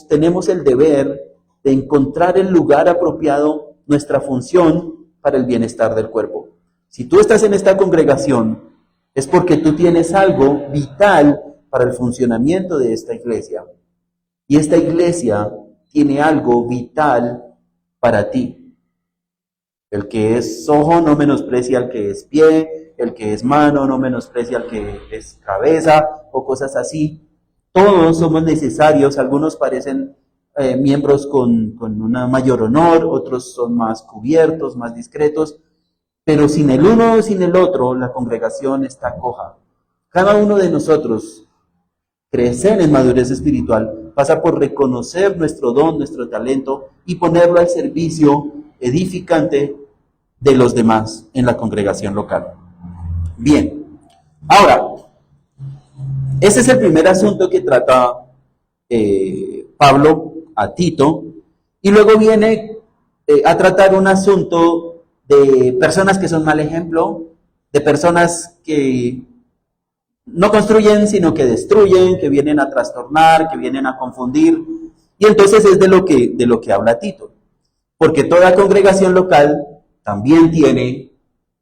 tenemos el deber de encontrar el lugar apropiado, nuestra función para el bienestar del cuerpo. Si tú estás en esta congregación, es porque tú tienes algo vital para el funcionamiento de esta iglesia. Y esta iglesia tiene algo vital para ti. El que es ojo no menosprecia al que es pie, el que es mano no menosprecia al que es cabeza, o cosas así. Todos somos necesarios, algunos parecen miembros con un mayor honor, otros son más cubiertos, más discretos, pero sin el uno o sin el otro, la congregación está coja. Cada uno de nosotros, crecer en madurez espiritual, pasa por reconocer nuestro don, nuestro talento y ponerlo al servicio edificante de los demás en la congregación local. Bien, ahora, ese es el primer asunto que trata Pablo a Tito, y luego viene a tratar un asunto de personas que son mal ejemplo, de personas que no construyen, sino que destruyen, que vienen a trastornar, que vienen a confundir. Y entonces es de lo que habla Tito. Porque toda congregación local también tiene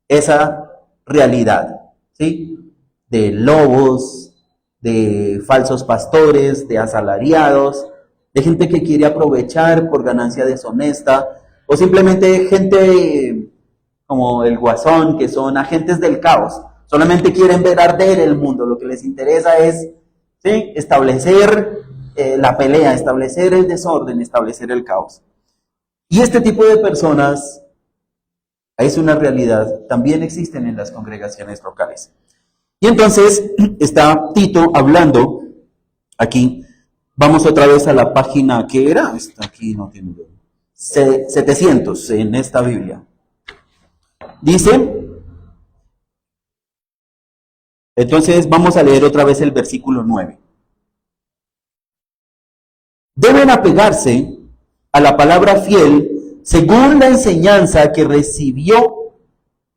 esa realidad, ¿sí? De lobos, de falsos pastores, de asalariados, de gente que quiere aprovechar por ganancia deshonesta, o simplemente gente como el Guasón, que son agentes del caos. Solamente quieren ver arder el mundo. Lo que les interesa es, ¿sí?, establecer la pelea, establecer el desorden, establecer el caos. Y este tipo de personas, es una realidad, también existen en las congregaciones locales. Y entonces está Tito hablando aquí. Vamos otra vez a la página que era, está aquí, no tiene 700 en esta Biblia. Dice, entonces vamos a leer otra vez el versículo 9. Deben apegarse a la palabra fiel según la enseñanza que recibió,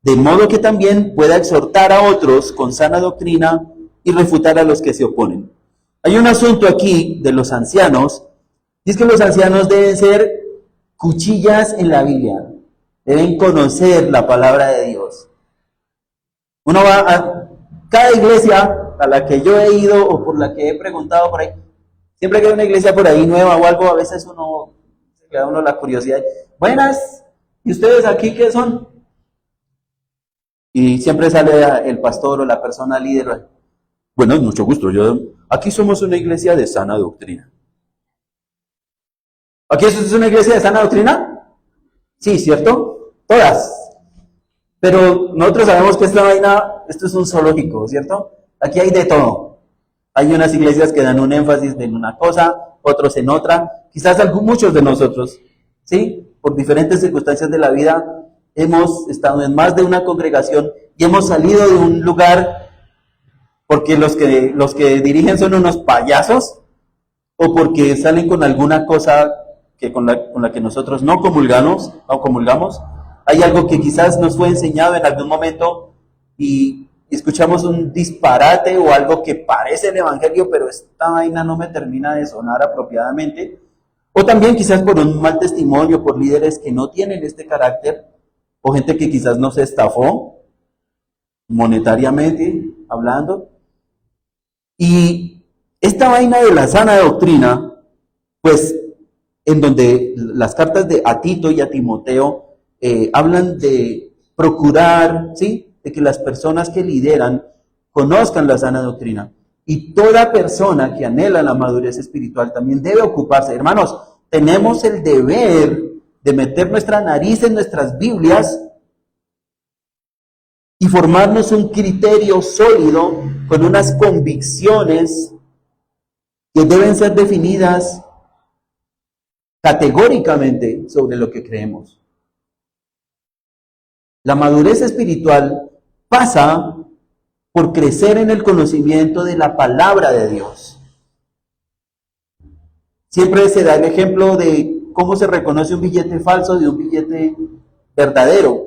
de modo que también pueda exhortar a otros con sana doctrina y refutar a los que se oponen. Hay un asunto aquí de los ancianos, y es que los ancianos deben ser cuchillas en la Biblia, deben conocer la palabra de Dios. Uno va a cada iglesia a la que yo he ido o por la que he preguntado por ahí, siempre que hay una iglesia por ahí nueva o algo, a veces se queda uno la curiosidad. Buenas, ¿y ustedes aquí qué son? Y siempre sale el pastor o la persona líder. Bueno, mucho gusto, aquí somos una iglesia de sana doctrina. ¿Aquí es una iglesia de sana doctrina? Sí, ¿cierto? Todas. Pero nosotros sabemos que esto es un zoológico, ¿cierto? Aquí hay de todo. Hay unas iglesias que dan un énfasis en una cosa, otros en otra. Quizás muchos de nosotros, ¿sí? Por diferentes circunstancias de la vida, hemos estado en más de una congregación y hemos salido de un lugar porque los que dirigen son unos payasos o porque salen con alguna cosa con la que nosotros no comulgamos. Hay algo que quizás nos fue enseñado en algún momento y escuchamos un disparate o algo que parece el evangelio, pero esta vaina no me termina de sonar apropiadamente. O también quizás por un mal testimonio, por líderes que no tienen este carácter, o gente que quizás nos estafó, monetariamente hablando. Y esta vaina de la sana doctrina, pues en donde las cartas a Tito y a Timoteo hablan de procurar, ¿sí?, de que las personas que lideran conozcan la sana doctrina. Y toda persona que anhela la madurez espiritual también debe ocuparse. Hermanos, tenemos el deber de meter nuestra nariz en nuestras Biblias y formarnos un criterio sólido con unas convicciones que deben ser definidas categóricamente sobre lo que creemos. La madurez espiritual pasa por crecer en el conocimiento de la palabra de Dios. Siempre se da el ejemplo de cómo se reconoce un billete falso de un billete verdadero.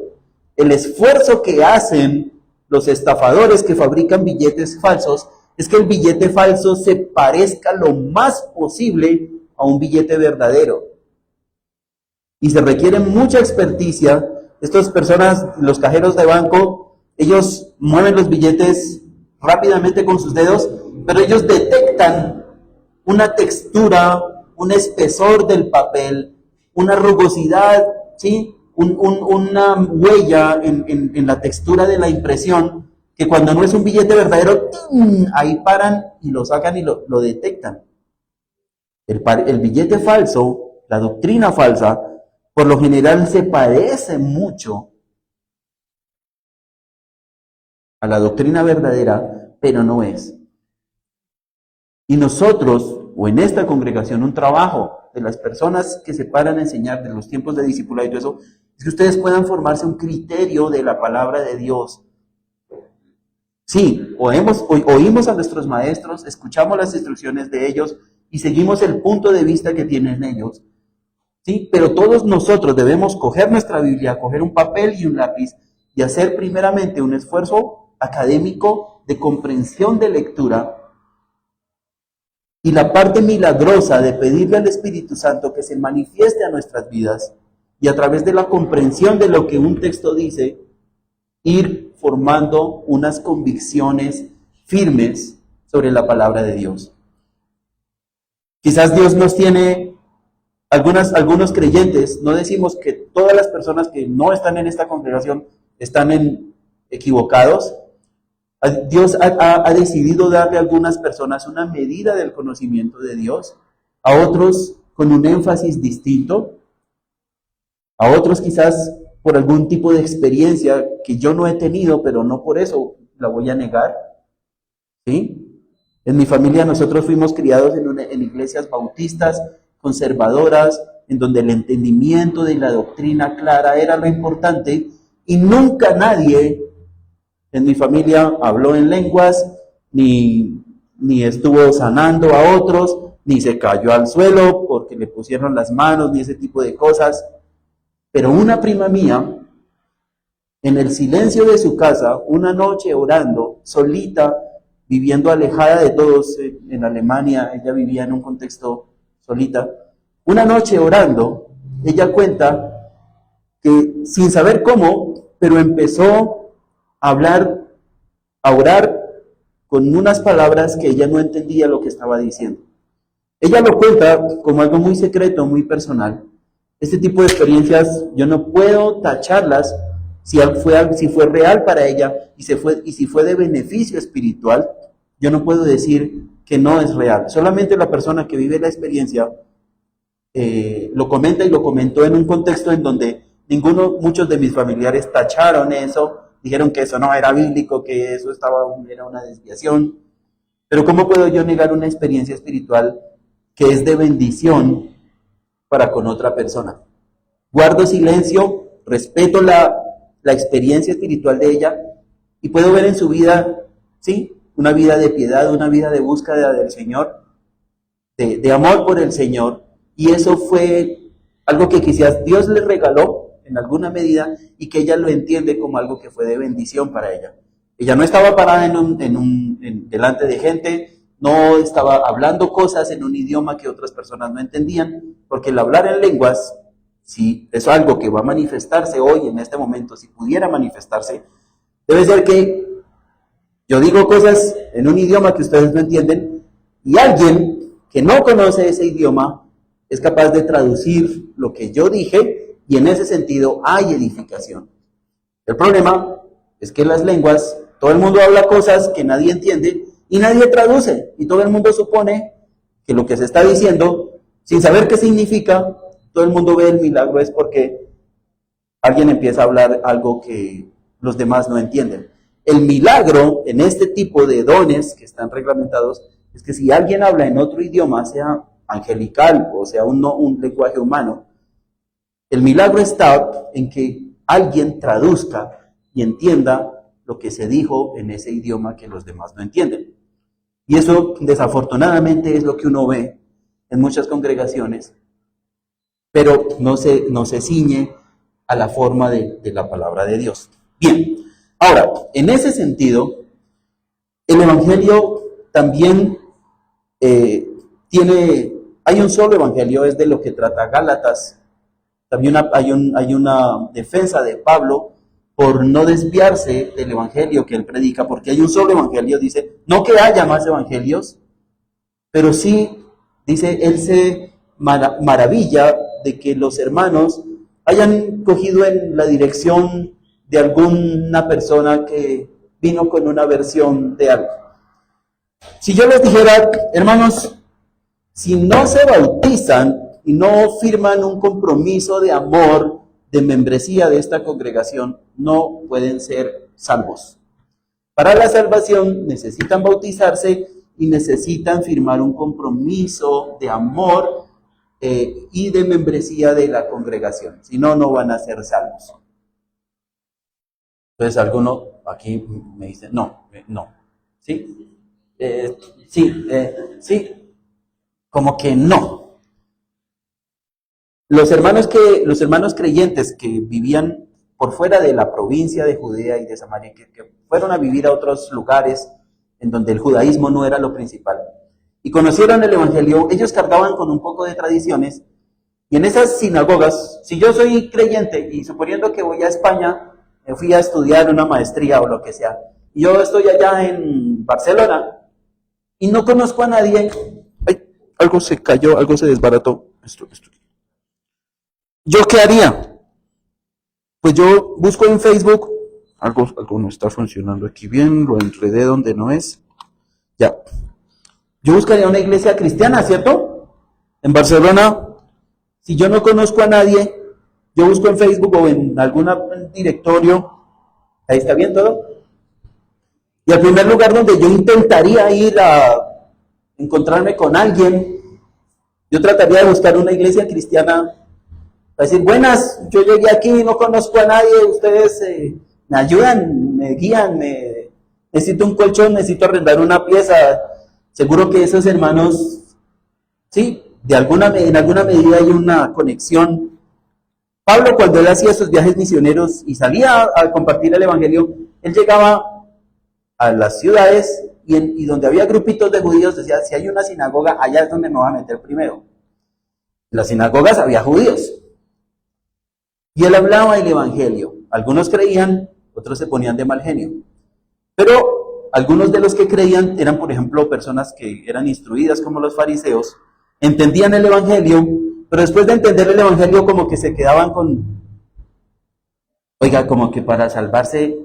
El esfuerzo que hacen los estafadores que fabrican billetes falsos es que el billete falso se parezca lo más posible a un billete verdadero. Y se requiere mucha experticia. Estas personas, los cajeros de banco, ellos mueven los billetes rápidamente con sus dedos, pero ellos detectan una textura, un espesor del papel, una rugosidad, ¿sí?, una huella en la textura de la impresión, que cuando no es un billete verdadero, ¡ting!, ahí paran y lo sacan y lo detectan. El billete falso, la doctrina falsa, por lo general se parece mucho a la doctrina verdadera, pero no es. Y nosotros, o en esta congregación, un trabajo de las personas que se paran a enseñar de los tiempos de discipulado y todo eso, es que ustedes puedan formarse un criterio de la palabra de Dios. Sí, oímos a nuestros maestros, escuchamos las instrucciones de ellos y seguimos el punto de vista que tienen ellos. Sí, pero todos nosotros debemos coger nuestra Biblia, coger un papel y un lápiz y hacer primeramente un esfuerzo académico de comprensión de lectura, y la parte milagrosa de pedirle al Espíritu Santo que se manifieste a nuestras vidas y a través de la comprensión de lo que un texto dice, ir formando unas convicciones firmes sobre la palabra de Dios. Quizás Dios nos tiene algunos creyentes, no decimos que todas las personas que no están en esta congregación están equivocados. Dios ha decidido darle a algunas personas una medida del conocimiento de Dios, a otros con un énfasis distinto, a otros quizás por algún tipo de experiencia que yo no he tenido, pero no por eso la voy a negar. ¿Sí? En mi familia nosotros fuimos criados en iglesias bautistas, conservadoras, en donde el entendimiento de la doctrina clara era lo importante, y nunca nadie en mi familia habló en lenguas, ni estuvo sanando a otros, ni se cayó al suelo porque le pusieron las manos, ni ese tipo de cosas. Pero una prima mía, en el silencio de su casa, una noche orando, solita, viviendo alejada de todos en Alemania, ella vivía en un contexto solita, una noche orando, ella cuenta que sin saber cómo, pero empezó a orar con unas palabras que ella no entendía lo que estaba diciendo. Ella lo cuenta como algo muy secreto, muy personal. Este tipo de experiencias yo no puedo tacharlas si fue real para ella y si fue de beneficio espiritual. Yo no puedo decir que no es real. Solamente la persona que vive la experiencia lo comenta, y lo comentó en un contexto en donde muchos de mis familiares tacharon eso, dijeron que eso no era bíblico, que eso era una desviación. Pero ¿cómo puedo yo negar una experiencia espiritual que es de bendición para con otra persona? Guardo silencio, respeto la experiencia espiritual de ella, y puedo ver en su vida, ¿sí?, una vida de piedad, una vida de búsqueda del Señor, de amor por el Señor, y eso fue algo que quizás Dios le regaló en alguna medida, y que ella lo entiende como algo que fue de bendición para ella. Ella no estaba parada delante de gente, no estaba hablando cosas en un idioma que otras personas no entendían, porque el hablar en lenguas, si es algo que va a manifestarse hoy, en este momento, si pudiera manifestarse, debe ser que Yo digo cosas en un idioma que ustedes no entienden y alguien que no conoce ese idioma es capaz de traducir lo que yo dije y en ese sentido hay edificación. El problema es que las lenguas, todo el mundo habla cosas que nadie entiende y nadie traduce y todo el mundo supone que lo que se está diciendo, sin saber qué significa, todo el mundo ve el milagro es porque alguien empieza a hablar algo que los demás no entienden. El milagro en este tipo de dones que están reglamentados es que si alguien habla en otro idioma, sea angelical o sea un lenguaje humano, el milagro está en que alguien traduzca y entienda lo que se dijo en ese idioma que los demás no entienden. Y eso desafortunadamente es lo que uno ve en muchas congregaciones, pero no se ciñe a la forma de la palabra de Dios. Bien, ahora, en ese sentido, el Evangelio también hay un solo Evangelio, es de lo que trata Gálatas. También hay una defensa de Pablo por no desviarse del Evangelio que él predica, porque hay un solo Evangelio, dice, no que haya más Evangelios, pero sí, dice, él se maravilla de que los hermanos hayan cogido en la dirección de alguna persona que vino con una versión de algo. Si yo les dijera, hermanos, si no se bautizan y no firman un compromiso de amor, de membresía de esta congregación, no pueden ser salvos. Para la salvación necesitan bautizarse y necesitan firmar un compromiso de amor y de membresía de la congregación. Si no, no van a ser salvos. Entonces alguno aquí me dice, no. ¿Sí? Sí. Como que no. Los hermanos creyentes que vivían por fuera de la provincia de Judea y de Samaria, que fueron a vivir a otros lugares en donde el judaísmo no era lo principal, y conocieron el Evangelio, ellos cargaban con un poco de tradiciones, y en esas sinagogas, si yo soy creyente, y suponiendo que voy a España, me fui a estudiar una maestría o lo que sea, y yo estoy allá en Barcelona, y no conozco a nadie, algo se cayó, algo se desbarató, esto. ¿Yo qué haría? Pues yo busco en Facebook, algo no está funcionando aquí bien, lo enredé donde no es. Ya. Yo buscaría una iglesia cristiana, ¿cierto? En Barcelona, si yo no conozco a nadie, yo busco en Facebook o en algún directorio, ahí está bien todo. Y al primer lugar donde yo intentaría ir a encontrarme con alguien, yo trataría de buscar una iglesia cristiana. Para decir, buenas, yo llegué aquí, no conozco a nadie, ustedes me ayudan, me guían, necesito un colchón, necesito arrendar una pieza. Seguro que esos hermanos, sí, en alguna medida hay una conexión. Pablo, cuando él hacía esos viajes misioneros y salía a compartir el Evangelio, él llegaba a las ciudades y donde había grupitos de judíos, decía, si hay una sinagoga, allá es donde me voy a meter primero. En las sinagogas había judíos. Y él hablaba el Evangelio. Algunos creían, otros se ponían de mal genio. Pero algunos de los que creían eran, por ejemplo, personas que eran instruidas como los fariseos, entendían el Evangelio, pero después de entender el Evangelio como que se quedaban con, como que para salvarse,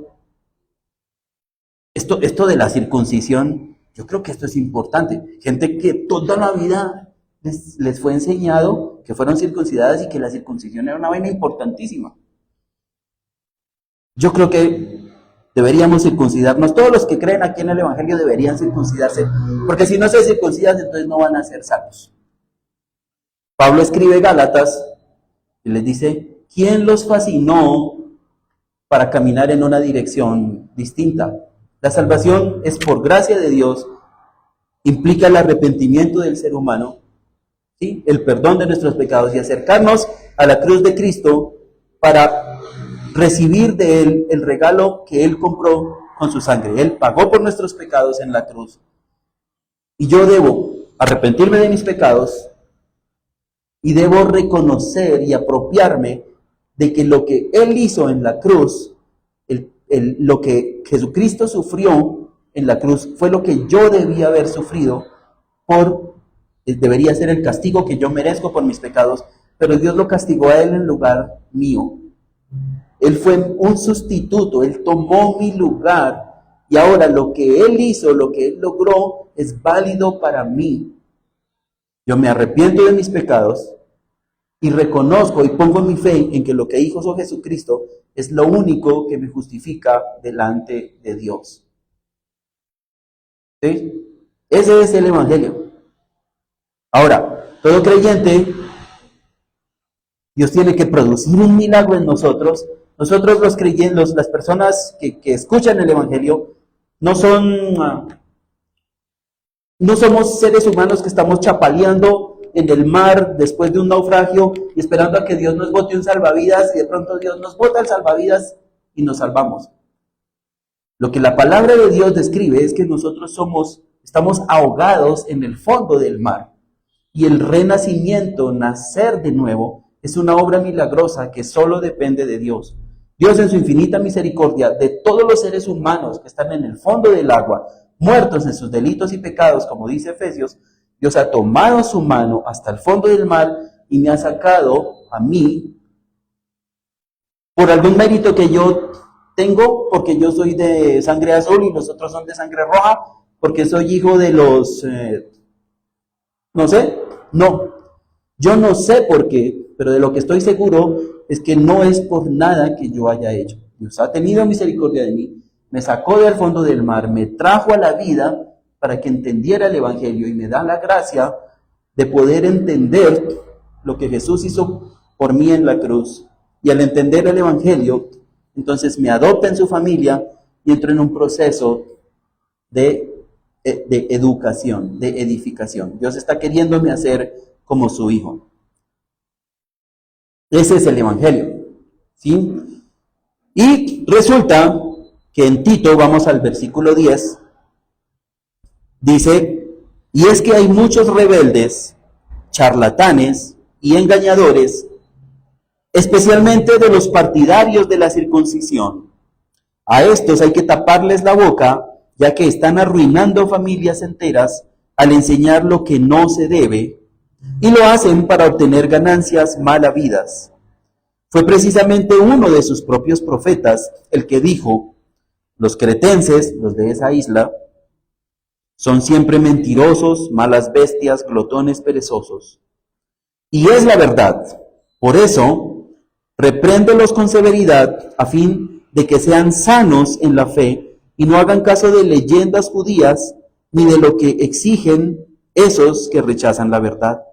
esto de la circuncisión, yo creo que esto es importante. Gente que toda la vida les fue enseñado que fueron circuncidadas y que la circuncisión era una vaina importantísima. Yo creo que deberíamos circuncidarnos. Todos los que creen aquí en el Evangelio deberían circuncidarse, porque si no se circuncidan, entonces no van a ser salvos. Pablo escribe Gálatas y les dice, ¿quién los fascinó para caminar en una dirección distinta? La salvación es por gracia de Dios, implica el arrepentimiento del ser humano, ¿sí? El perdón de nuestros pecados y acercarnos a la cruz de Cristo para recibir de Él el regalo que Él compró con su sangre. Él pagó por nuestros pecados en la cruz. Y yo debo arrepentirme de mis pecados y debo reconocer y apropiarme de que lo que Él hizo en la cruz, lo que Jesucristo sufrió, en la cruz fue lo que yo debía haber sufrido debería ser el castigo que yo merezco por mis pecados, pero Dios lo castigó a él en lugar mío. Él fue un sustituto, él tomó mi lugar y ahora lo que él hizo, lo que él logró es válido para mí. Yo me arrepiento de mis pecados y reconozco y pongo mi fe en que lo que hizo Jesucristo es lo único que me justifica delante de Dios. ¿Sí? Ese es el Evangelio. Ahora, todo creyente, Dios tiene que producir un milagro en nosotros. Nosotros los creyentes, las personas que escuchan el Evangelio, no somos seres humanos que estamos chapaleando en el mar después de un naufragio y esperando a que Dios nos bote un salvavidas y de pronto Dios nos bota el salvavidas y nos salvamos. Lo que la palabra de Dios describe es que nosotros estamos ahogados en el fondo del mar y el renacimiento, nacer de nuevo, es una obra milagrosa que solo depende de Dios. Dios en su infinita misericordia de todos los seres humanos que están en el fondo del agua, muertos en sus delitos y pecados, como dice Efesios, Dios ha tomado su mano hasta el fondo del mar y me ha sacado a mí por algún mérito que yo tengo, porque yo soy de sangre azul y los otros son de sangre roja, porque soy hijo de los... yo no sé por qué, pero de lo que estoy seguro es que no es por nada que yo haya hecho. Dios ha tenido misericordia de mí, me sacó del fondo del mar, me trajo a la vida para que entendiera el Evangelio y me da la gracia de poder entender lo que Jesús hizo por mí en la cruz. Y al entender el Evangelio, entonces me adopta en su familia y entro en un proceso de educación, de edificación. Dios está queriéndome hacer como su hijo. Ese es el Evangelio, ¿sí? Y resulta que en Tito, vamos al versículo 10, dice, y es que hay muchos rebeldes, charlatanes y engañadores, especialmente de los partidarios de la circuncisión. A estos hay que taparles la boca, ya que están arruinando familias enteras al enseñar lo que no se debe, y lo hacen para obtener ganancias mal habidas. Fue precisamente uno de sus propios profetas el que dijo, los cretenses, los de esa isla, son siempre mentirosos, malas bestias, glotones, perezosos. Y es la verdad. Por eso, repréndelos con severidad a fin de que sean sanos en la fe y no hagan caso de leyendas judías ni de lo que exigen esos que rechazan la verdad.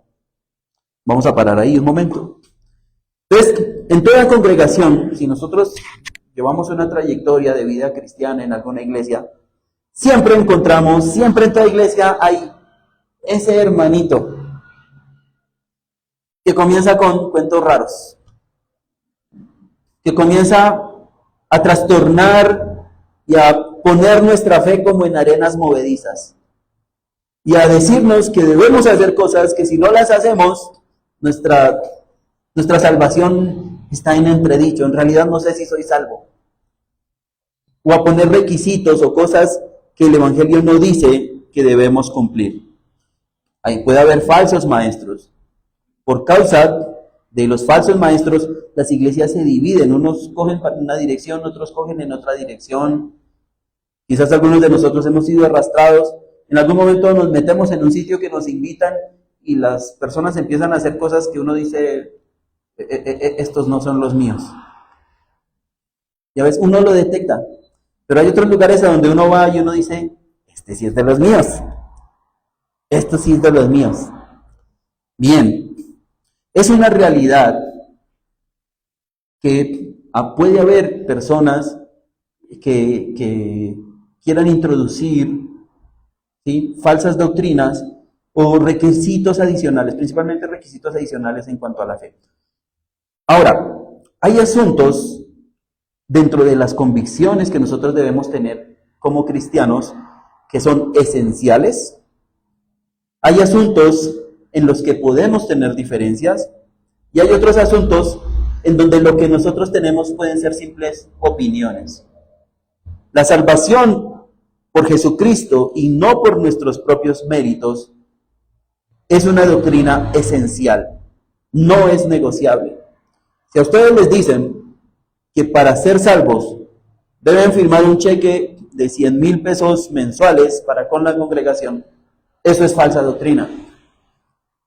Vamos a parar ahí un momento. Entonces, en toda congregación, si nosotros llevamos una trayectoria de vida cristiana en alguna iglesia, siempre en toda iglesia hay ese hermanito que comienza con cuentos raros, que comienza a trastornar y a poner nuestra fe como en arenas movedizas y a decirnos que debemos hacer cosas que si no las hacemos, nuestra salvación está en entredicho. En realidad no sé si soy salvo. O a poner requisitos o cosas que el Evangelio no dice que debemos cumplir. Ahí puede haber falsos maestros. Por causa de los falsos maestros, las iglesias se dividen. Unos cogen para una dirección, otros cogen en otra dirección. Quizás algunos de nosotros hemos sido arrastrados. En algún momento nos metemos en un sitio que nos invitan y las personas empiezan a hacer cosas que uno dice, estos no son los míos. Ya ves, uno lo detecta. Pero hay otros lugares a donde uno va y uno dice, este sí es de los míos. Esto sí es de los míos. Bien, es una realidad que puede haber personas que quieran introducir, ¿sí?, falsas doctrinas o requisitos adicionales, principalmente requisitos adicionales en cuanto a la fe. Ahora, hay asuntos dentro de las convicciones que nosotros debemos tener como cristianos que son esenciales. Hay asuntos en los que podemos tener diferencias y hay otros asuntos en donde lo que nosotros tenemos pueden ser simples opiniones. La salvación por Jesucristo y no por nuestros propios méritos, es una doctrina esencial, no es negociable. Si a ustedes les dicen que para ser salvos deben firmar un cheque de 100,000 pesos mensuales para con la congregación, eso es falsa doctrina.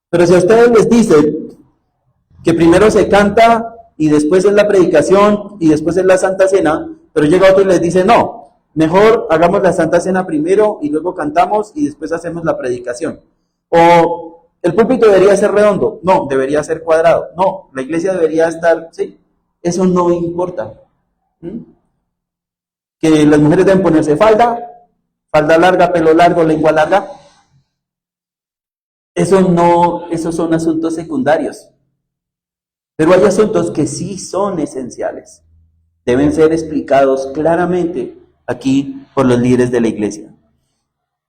Pero si a ustedes les dicen que primero se canta y después es la predicación y después es la Santa Cena, pero llega otro y les dice, no, mejor hagamos la Santa Cena primero y luego cantamos y después hacemos la predicación. O el púlpito debería ser redondo, no, debería ser cuadrado, no, la iglesia debería estar, sí, eso no importa. Que las mujeres deben ponerse falda larga, pelo largo, lengua larga, eso no, esos son asuntos secundarios. Pero hay asuntos que sí son esenciales. Deben ser explicados claramente aquí por los líderes de la iglesia.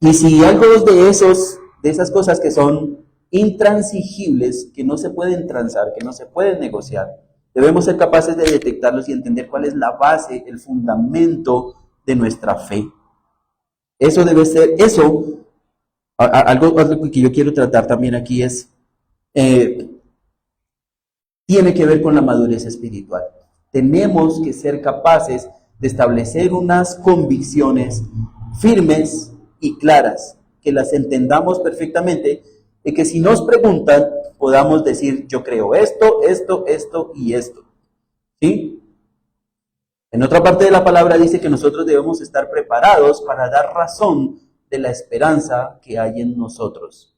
Y si algo de esas cosas que son intransigibles, que no se pueden transar, que no se pueden negociar, debemos ser capaces de detectarlos y entender cuál es la base, el fundamento de nuestra fe. Eso debe ser, algo que yo quiero tratar también aquí es, tiene que ver con la madurez espiritual. Tenemos que ser capaces de establecer unas convicciones firmes y claras, que las entendamos perfectamente, y que si nos preguntan, podamos decir, yo creo esto, esto, esto y esto. ¿Sí? En otra parte de la palabra dice que nosotros debemos estar preparados para dar razón de la esperanza que hay en nosotros.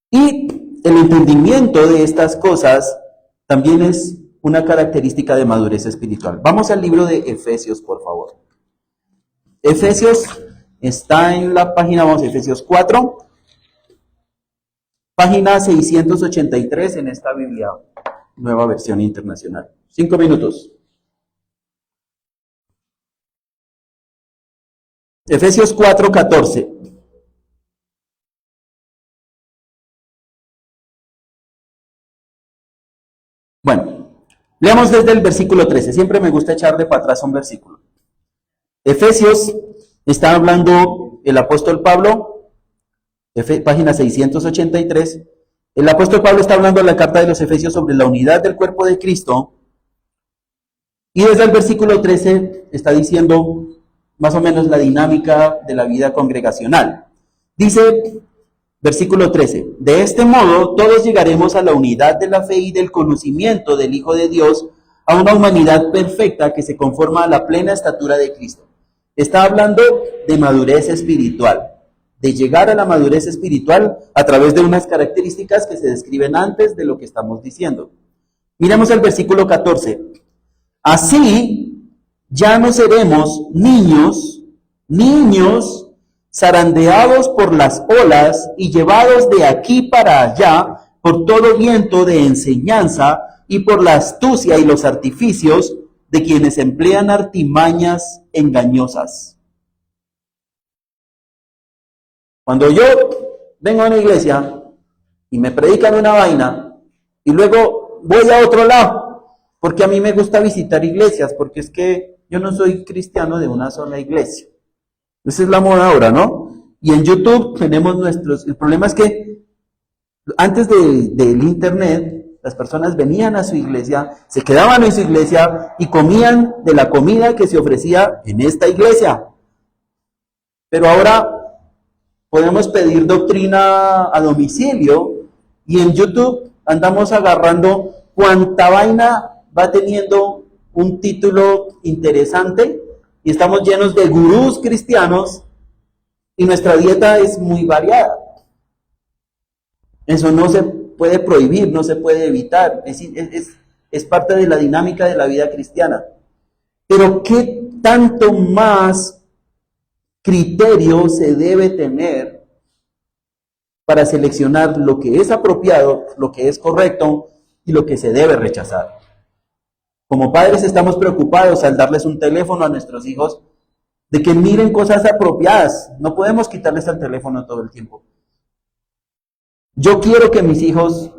Y el entendimiento de estas cosas también es una característica de madurez espiritual. Vamos al libro de Efesios, por favor. Efesios está en la página, vamos a Efesios 4, página 683 en esta Biblia, nueva versión internacional. 5 minutos. Efesios 4, 14. Bueno, leamos desde el versículo 13. Siempre me gusta echarle para atrás un versículo. Efesios está hablando el apóstol Pablo, página 683. El apóstol Pablo está hablando en la carta de los Efesios sobre la unidad del cuerpo de Cristo. Y desde el versículo 13 está diciendo más o menos la dinámica de la vida congregacional. Dice, versículo 13, de este modo todos llegaremos a la unidad de la fe y del conocimiento del Hijo de Dios, a una humanidad perfecta que se conforma a la plena estatura de Cristo. Está hablando de madurez espiritual, de llegar a la madurez espiritual a través de unas características que se describen antes de lo que estamos diciendo. Miremos el versículo 14. Así ya no seremos niños zarandeados por las olas y llevados de aquí para allá por todo viento de enseñanza y por la astucia y los artificios de quienes emplean artimañas engañosas. Cuando yo vengo a una iglesia y me predican una vaina y luego voy a otro lado, porque a mí me gusta visitar iglesias, porque es que yo no soy cristiano de una sola iglesia. Esa es la moda ahora, ¿no? Y en YouTube tenemos el problema es que antes del internet, las personas venían a su iglesia, se quedaban en su iglesia y comían de la comida que se ofrecía en esta iglesia. Pero ahora podemos pedir doctrina a domicilio y en YouTube andamos agarrando cuánta vaina va teniendo un título interesante y estamos llenos de gurús cristianos y nuestra dieta es muy variada. Eso no se puede prohibir, no se puede evitar, es parte de la dinámica de la vida cristiana. Pero ¿qué tanto más criterio se debe tener para seleccionar lo que es apropiado, lo que es correcto y lo que se debe rechazar? Como padres estamos preocupados al darles un teléfono a nuestros hijos de que miren cosas apropiadas. No podemos quitarles el teléfono todo el tiempo. Yo quiero que mis hijos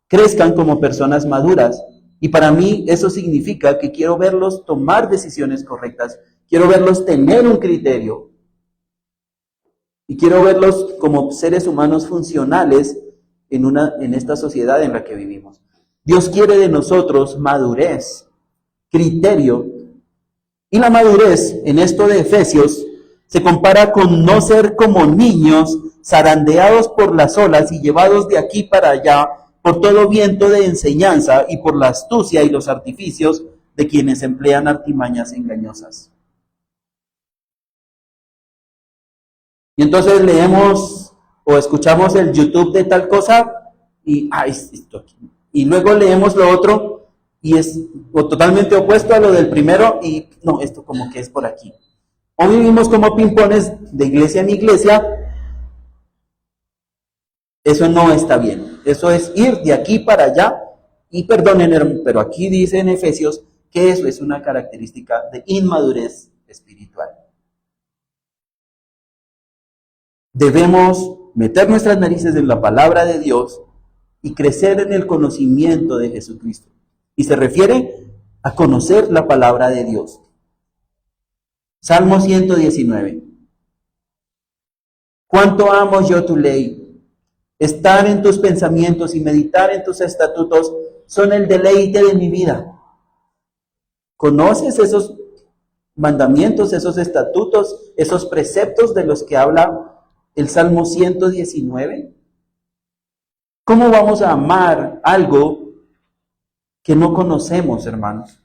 crezcan como personas maduras y para mí eso significa que quiero verlos tomar decisiones correctas, quiero verlos tener un criterio. Y quiero verlos como seres humanos funcionales en esta sociedad en la que vivimos. Dios quiere de nosotros madurez, criterio. Y la madurez en esto de Efesios se compara con no ser como niños zarandeados por las olas y llevados de aquí para allá por todo viento de enseñanza y por la astucia y los artificios de quienes emplean artimañas engañosas. Y entonces leemos o escuchamos el YouTube de tal cosa y, y luego leemos lo otro y es totalmente opuesto a lo del primero y no, esto como que es por aquí. O vivimos como pimpones de iglesia en iglesia. Eso no está bien. Eso es ir de aquí para allá. Y perdonen, pero aquí dice en Efesios que eso es una característica de inmadurez espiritual. Debemos meter nuestras narices en la palabra de Dios y crecer en el conocimiento de Jesucristo. Y se refiere a conocer la palabra de Dios. Salmo 119. Cuánto amo yo tu ley. Estar en tus pensamientos y meditar en tus estatutos son el deleite de mi vida. ¿Conoces esos mandamientos, esos estatutos, esos preceptos de los que habla el Salmo 119? ¿Cómo vamos a amar algo que no conocemos, hermanos?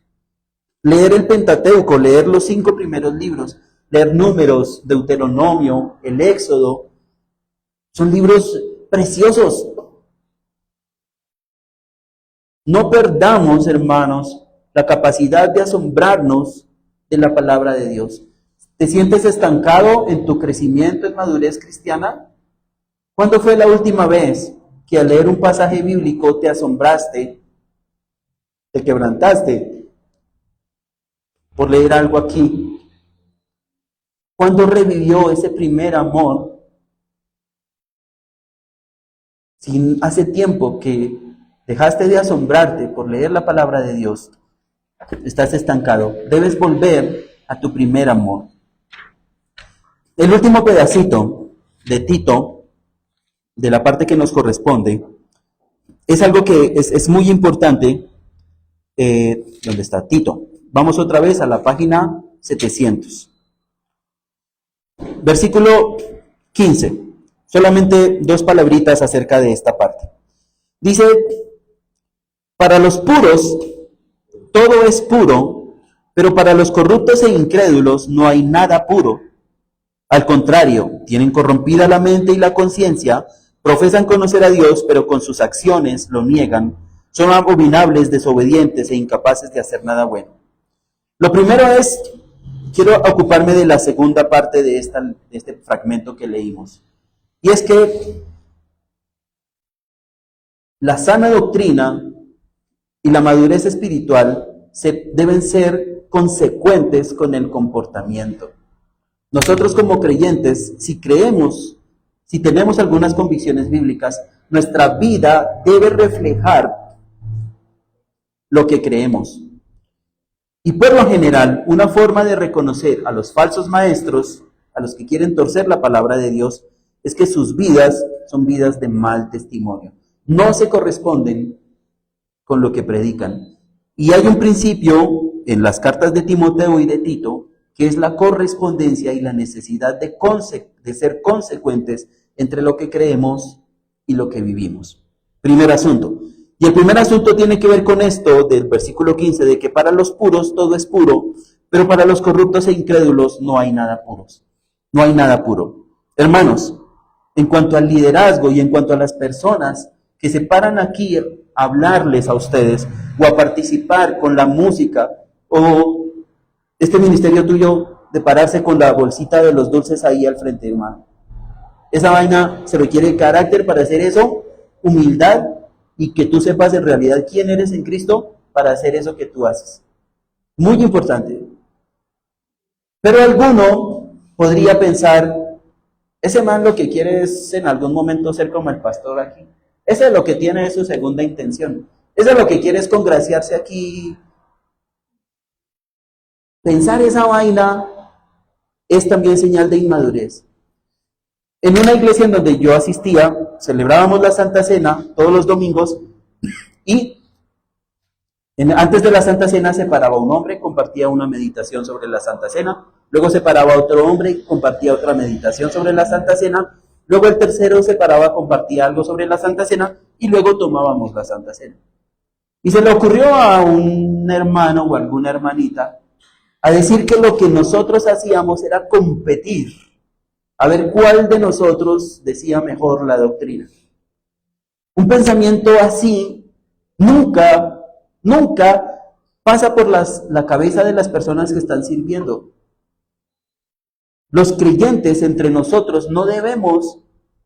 Leer el Pentateuco, leer los 5 primeros libros, leer Números, Deuteronomio, el Éxodo, son libros preciosos. No perdamos, hermanos, la capacidad de asombrarnos de la palabra de Dios. ¿Te sientes estancado en tu crecimiento en madurez cristiana? ¿Cuándo fue la última vez que al leer un pasaje bíblico te asombraste, te quebrantaste por leer algo aquí? ¿Cuándo revivió ese primer amor? Si hace tiempo que dejaste de asombrarte por leer la palabra de Dios, estás estancado. Debes volver a tu primer amor. El último pedacito de Tito, de la parte que nos corresponde, es algo que es muy importante. ¿Dónde está Tito? Vamos otra vez a la página 700. Versículo 15. Solamente 2 palabritas acerca de esta parte. Dice, para los puros todo es puro, pero para los corruptos e incrédulos no hay nada puro. Al contrario, tienen corrompida la mente y la conciencia, profesan conocer a Dios, pero con sus acciones lo niegan. Son abominables, desobedientes e incapaces de hacer nada bueno. Lo primero es, quiero ocuparme de la segunda parte de este fragmento que leímos. Y es que la sana doctrina y la madurez espiritual deben ser consecuentes con el comportamiento. Nosotros como creyentes, si creemos, si tenemos algunas convicciones bíblicas, nuestra vida debe reflejar lo que creemos. Y por lo general, una forma de reconocer a los falsos maestros, a los que quieren torcer la palabra de Dios, es que sus vidas son vidas de mal testimonio. No se corresponden con lo que predican. Y hay un principio en las cartas de Timoteo y de Tito, que es la correspondencia y la necesidad de ser consecuentes entre lo que creemos y lo que vivimos. Primer asunto. Y el primer asunto tiene que ver con esto del versículo 15, de que para los puros todo es puro, pero para los corruptos e incrédulos no hay nada puros. No hay nada puro. Hermanos, en cuanto al liderazgo y en cuanto a las personas que se paran aquí a hablarles a ustedes o a participar con la música o este ministerio tuyo de pararse con la bolsita de los dulces ahí al frente, hermano. Esa vaina se requiere carácter para hacer eso, humildad y que tú sepas en realidad quién eres en Cristo para hacer eso que tú haces. Muy importante. Pero alguno podría pensar, ese man lo que quiere es en algún momento ser como el pastor aquí. Ese es lo que tiene, es su segunda intención. Ese es lo que quiere es congraciarse aquí. Pensar esa vaina es también señal de inmadurez. En una iglesia en donde yo asistía, celebrábamos la Santa Cena todos los domingos y antes de la Santa Cena se paraba un hombre, compartía una meditación sobre la Santa Cena, luego se paraba otro hombre y compartía otra meditación sobre la Santa Cena, luego el tercero se paraba, compartía algo sobre la Santa Cena y luego tomábamos la Santa Cena. Y se le ocurrió a un hermano o alguna hermanita a decir que lo que nosotros hacíamos era competir, a ver cuál de nosotros decía mejor la doctrina. Un pensamiento así nunca pasa por la cabeza de las personas que están sirviendo. Los creyentes entre nosotros no debemos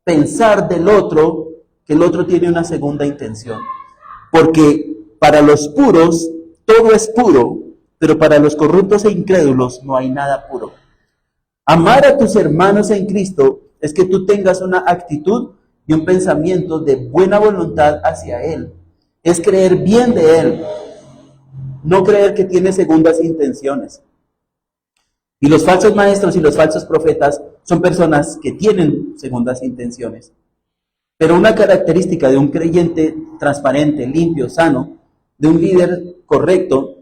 pensar del otro que el otro tiene una segunda intención, porque para los puros todo es puro, pero para los corruptos e incrédulos no hay nada puro. Amar a tus hermanos en Cristo es que tú tengas una actitud y un pensamiento de buena voluntad hacia Él. Es creer bien de Él, no creer que tiene segundas intenciones. Y los falsos maestros y los falsos profetas son personas que tienen segundas intenciones. Pero una característica de un creyente transparente, limpio, sano, de un líder correcto,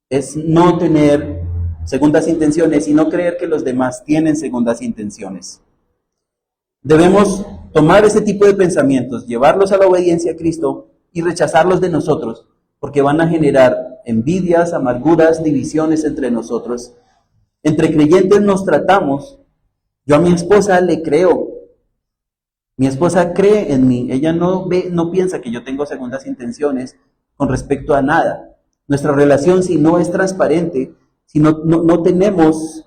es no tener segundas intenciones y no creer que los demás tienen segundas intenciones. Debemos tomar ese tipo de pensamientos, llevarlos a la obediencia a Cristo y rechazarlos de nosotros, porque van a generar envidias, amarguras, divisiones entre nosotros. Entre creyentes nos tratamos. Yo a mi esposa le creo. Mi esposa cree en mí. Ella no piensa que yo tengo segundas intenciones con respecto a nada. Nuestra relación, si no es transparente, si no tenemos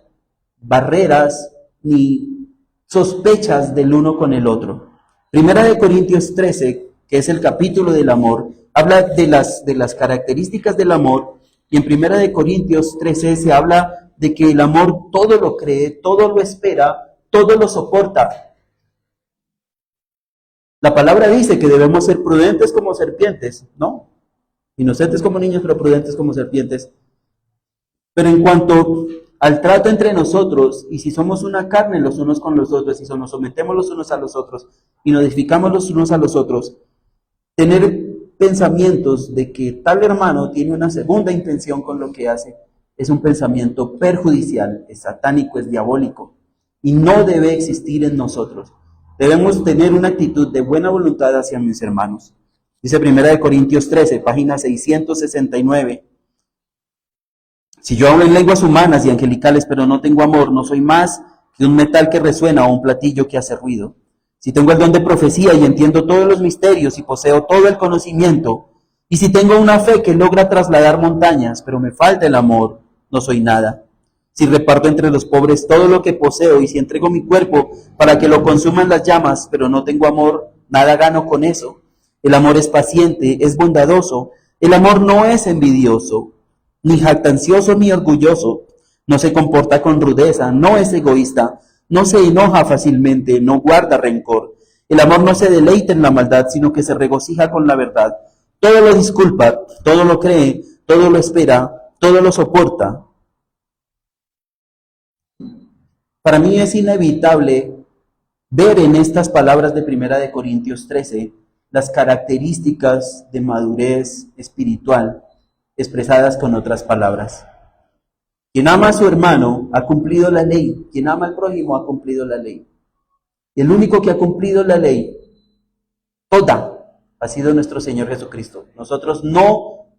barreras ni sospechas del uno con el otro. Primera de Corintios 13, que es el capítulo del amor, habla de las características del amor, y en Primera de Corintios 13 se habla de que el amor todo lo cree, todo lo espera, todo lo soporta. La palabra dice que debemos ser prudentes como serpientes, ¿no? Inocentes como niños, pero prudentes como serpientes. Pero en cuanto al trato entre nosotros, y si somos una carne los unos con los otros, y si nos sometemos los unos a los otros, y nos edificamos los unos a los otros, tener pensamientos de que tal hermano tiene una segunda intención con lo que hace, es un pensamiento perjudicial, es satánico, es diabólico, y no debe existir en nosotros. Debemos tener una actitud de buena voluntad hacia mis hermanos. Dice 1 Corintios 13, página 669. Si yo hablo en lenguas humanas y angelicales, pero no tengo amor, no soy más que un metal que resuena o un platillo que hace ruido. Si tengo el don de profecía y entiendo todos los misterios y poseo todo el conocimiento, y si tengo una fe que logra trasladar montañas, pero me falta el amor, no soy nada. Si reparto entre los pobres todo lo que poseo, y si entrego mi cuerpo para que lo consuman las llamas, pero no tengo amor, nada gano con eso. El amor es paciente, es bondadoso. El amor no es envidioso, ni jactancioso ni orgulloso. No se comporta con rudeza, no es egoísta, no se enoja fácilmente, no guarda rencor. El amor no se deleita en la maldad, sino que se regocija con la verdad. Todo lo disculpa, todo lo cree, todo lo espera, todo lo soporta. Para mí es inevitable ver en estas palabras de 1 Corintios 13 las características de madurez espiritual expresadas con otras palabras. Quien ama a su hermano ha cumplido la ley. Quien ama al prójimo ha cumplido la ley. Y el único que ha cumplido la ley, toda, ha sido nuestro Señor Jesucristo. Nosotros no,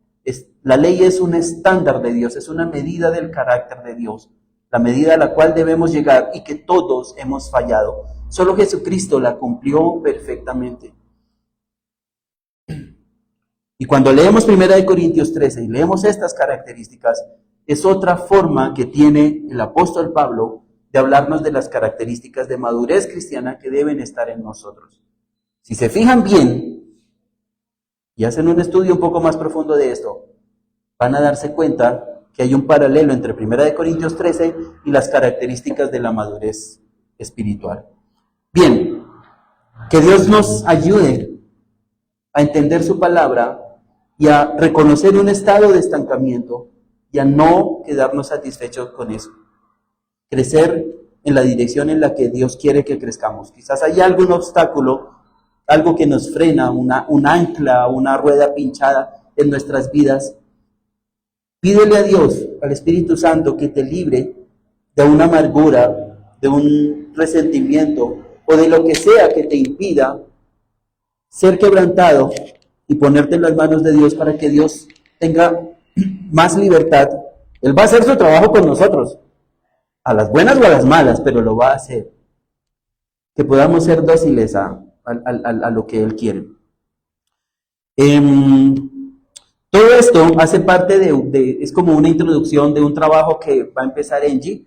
la ley es un estándar de Dios, es una medida del carácter de Dios, la medida a la cual debemos llegar y que todos hemos fallado. Solo Jesucristo la cumplió perfectamente. Y cuando leemos 1 Corintios 13 y leemos estas características, es otra forma que tiene el apóstol Pablo de hablarnos de las características de madurez cristiana que deben estar en nosotros. Si se fijan bien y hacen un estudio un poco más profundo de esto, van a darse cuenta que hay un paralelo entre 1 Corintios 13 y las características de la madurez espiritual. Bien, que Dios nos ayude a entender su palabra y a reconocer un estado de estancamiento y a no quedarnos satisfechos con eso. Crecer en la dirección en la que Dios quiere que crezcamos. Quizás hay algún obstáculo, algo que nos frena, un ancla, una rueda pinchada en nuestras vidas. Pídele a Dios, al Espíritu Santo, que te libre de una amargura, de un resentimiento o de lo que sea que te impida ser quebrantado y ponerte en las manos de Dios para que Dios tenga más libertad. Él va a hacer su trabajo con nosotros, a las buenas o a las malas, pero lo va a hacer. Que podamos ser dóciles a lo que Él quiere. Todo esto hace parte es como una introducción de un trabajo que va a empezar Angie.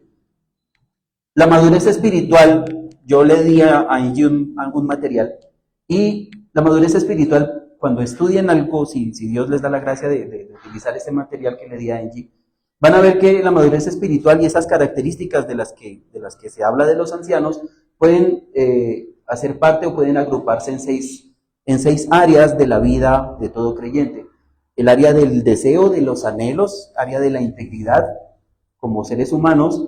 La madurez espiritual, yo le di a Angie algún material, y la madurez espiritual, cuando estudien algo, si Dios les da la gracia de utilizar este material que le di a Angie, van a ver que la madurez espiritual y esas características de las que se habla de los ancianos pueden hacer parte o pueden agruparse en seis áreas de la vida de todo creyente. El área del deseo, de los anhelos, área de la integridad como seres humanos,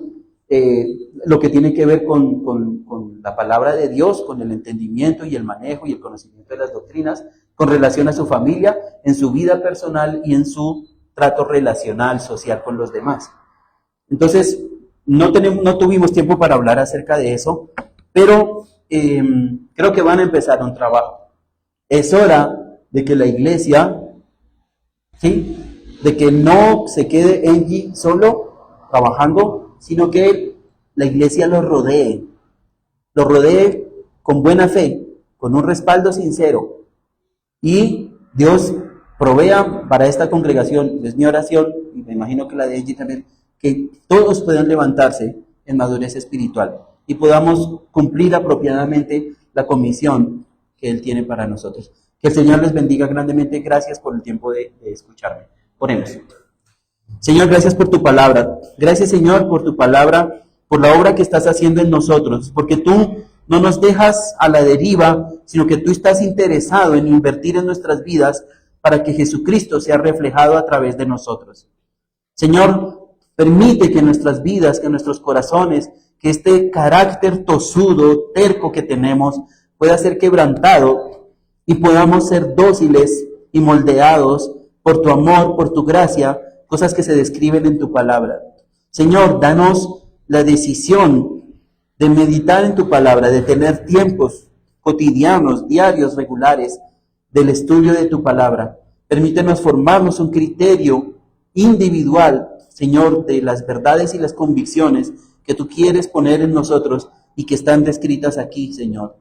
lo que tiene que ver con la palabra de Dios, con el entendimiento y el manejo y el conocimiento de las doctrinas, con relación a su familia, en su vida personal y en su trato relacional, social con los demás. Entonces, no tuvimos tiempo para hablar acerca de eso, pero creo que van a empezar un trabajo. Es hora de que la iglesia, ¿sí?, de que no se quede Angie solo trabajando, sino que la iglesia lo rodee con buena fe, con un respaldo sincero, y Dios provea para esta congregación. Es mi oración, y me imagino que la de Angie también, que todos puedan levantarse en madurez espiritual y podamos cumplir apropiadamente la comisión que Él tiene para nosotros. Que el Señor les bendiga grandemente. Gracias por el tiempo de escucharme. Oremos. Señor, gracias por tu palabra. Gracias, Señor, por tu palabra, por la obra que estás haciendo en nosotros, porque tú no nos dejas a la deriva, sino que tú estás interesado en invertir en nuestras vidas para que Jesucristo sea reflejado a través de nosotros. Señor, permite que nuestras vidas, que nuestros corazones, que este carácter tosudo, terco que tenemos, pueda ser quebrantado y podamos ser dóciles y moldeados por tu amor, por tu gracia, cosas que se describen en tu palabra. Señor, danos la decisión de meditar en tu palabra, de tener tiempos cotidianos, diarios, regulares del estudio de tu palabra. Permítenos formarnos un criterio individual, Señor, de las verdades y las convicciones que tú quieres poner en nosotros y que están descritas aquí, Señor.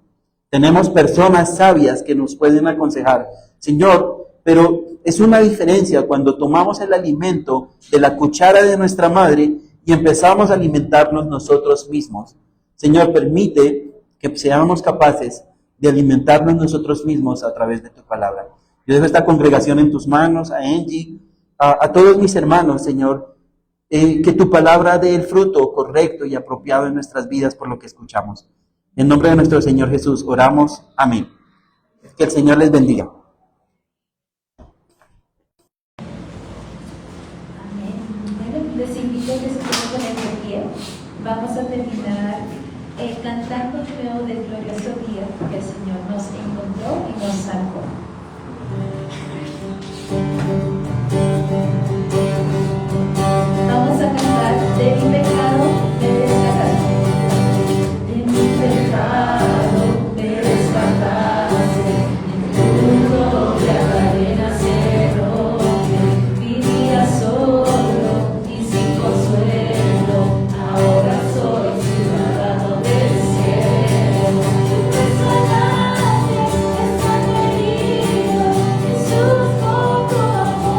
Tenemos personas sabias que nos pueden aconsejar, Señor, pero es una diferencia cuando tomamos el alimento de la cuchara de nuestra madre y empezamos a alimentarnos nosotros mismos. Señor, permite que seamos capaces de alimentarnos nosotros mismos a través de tu palabra. Yo dejo esta congregación en tus manos, a Angie, a todos mis hermanos, Señor, que tu palabra dé el fruto correcto y apropiado en nuestras vidas por lo que escuchamos. En nombre de nuestro Señor Jesús, oramos. Amén. Que el Señor les bendiga. Amén. Bueno, les invito a que se puedan poner de pie. Vamos a terminar cantando de nuevo del glorioso día que el Señor nos encontró y nos salvó. Vamos a cantar de mi pecado me rescataste. De mi pecado me rescataste. En tu gloria cadena se rompe. Vivía solo y sin consuelo. Ahora soy ciudadano del cielo. Rescataste, estando herido. Jesús con tu amor.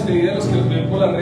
despedida de los que nos ven por las redes.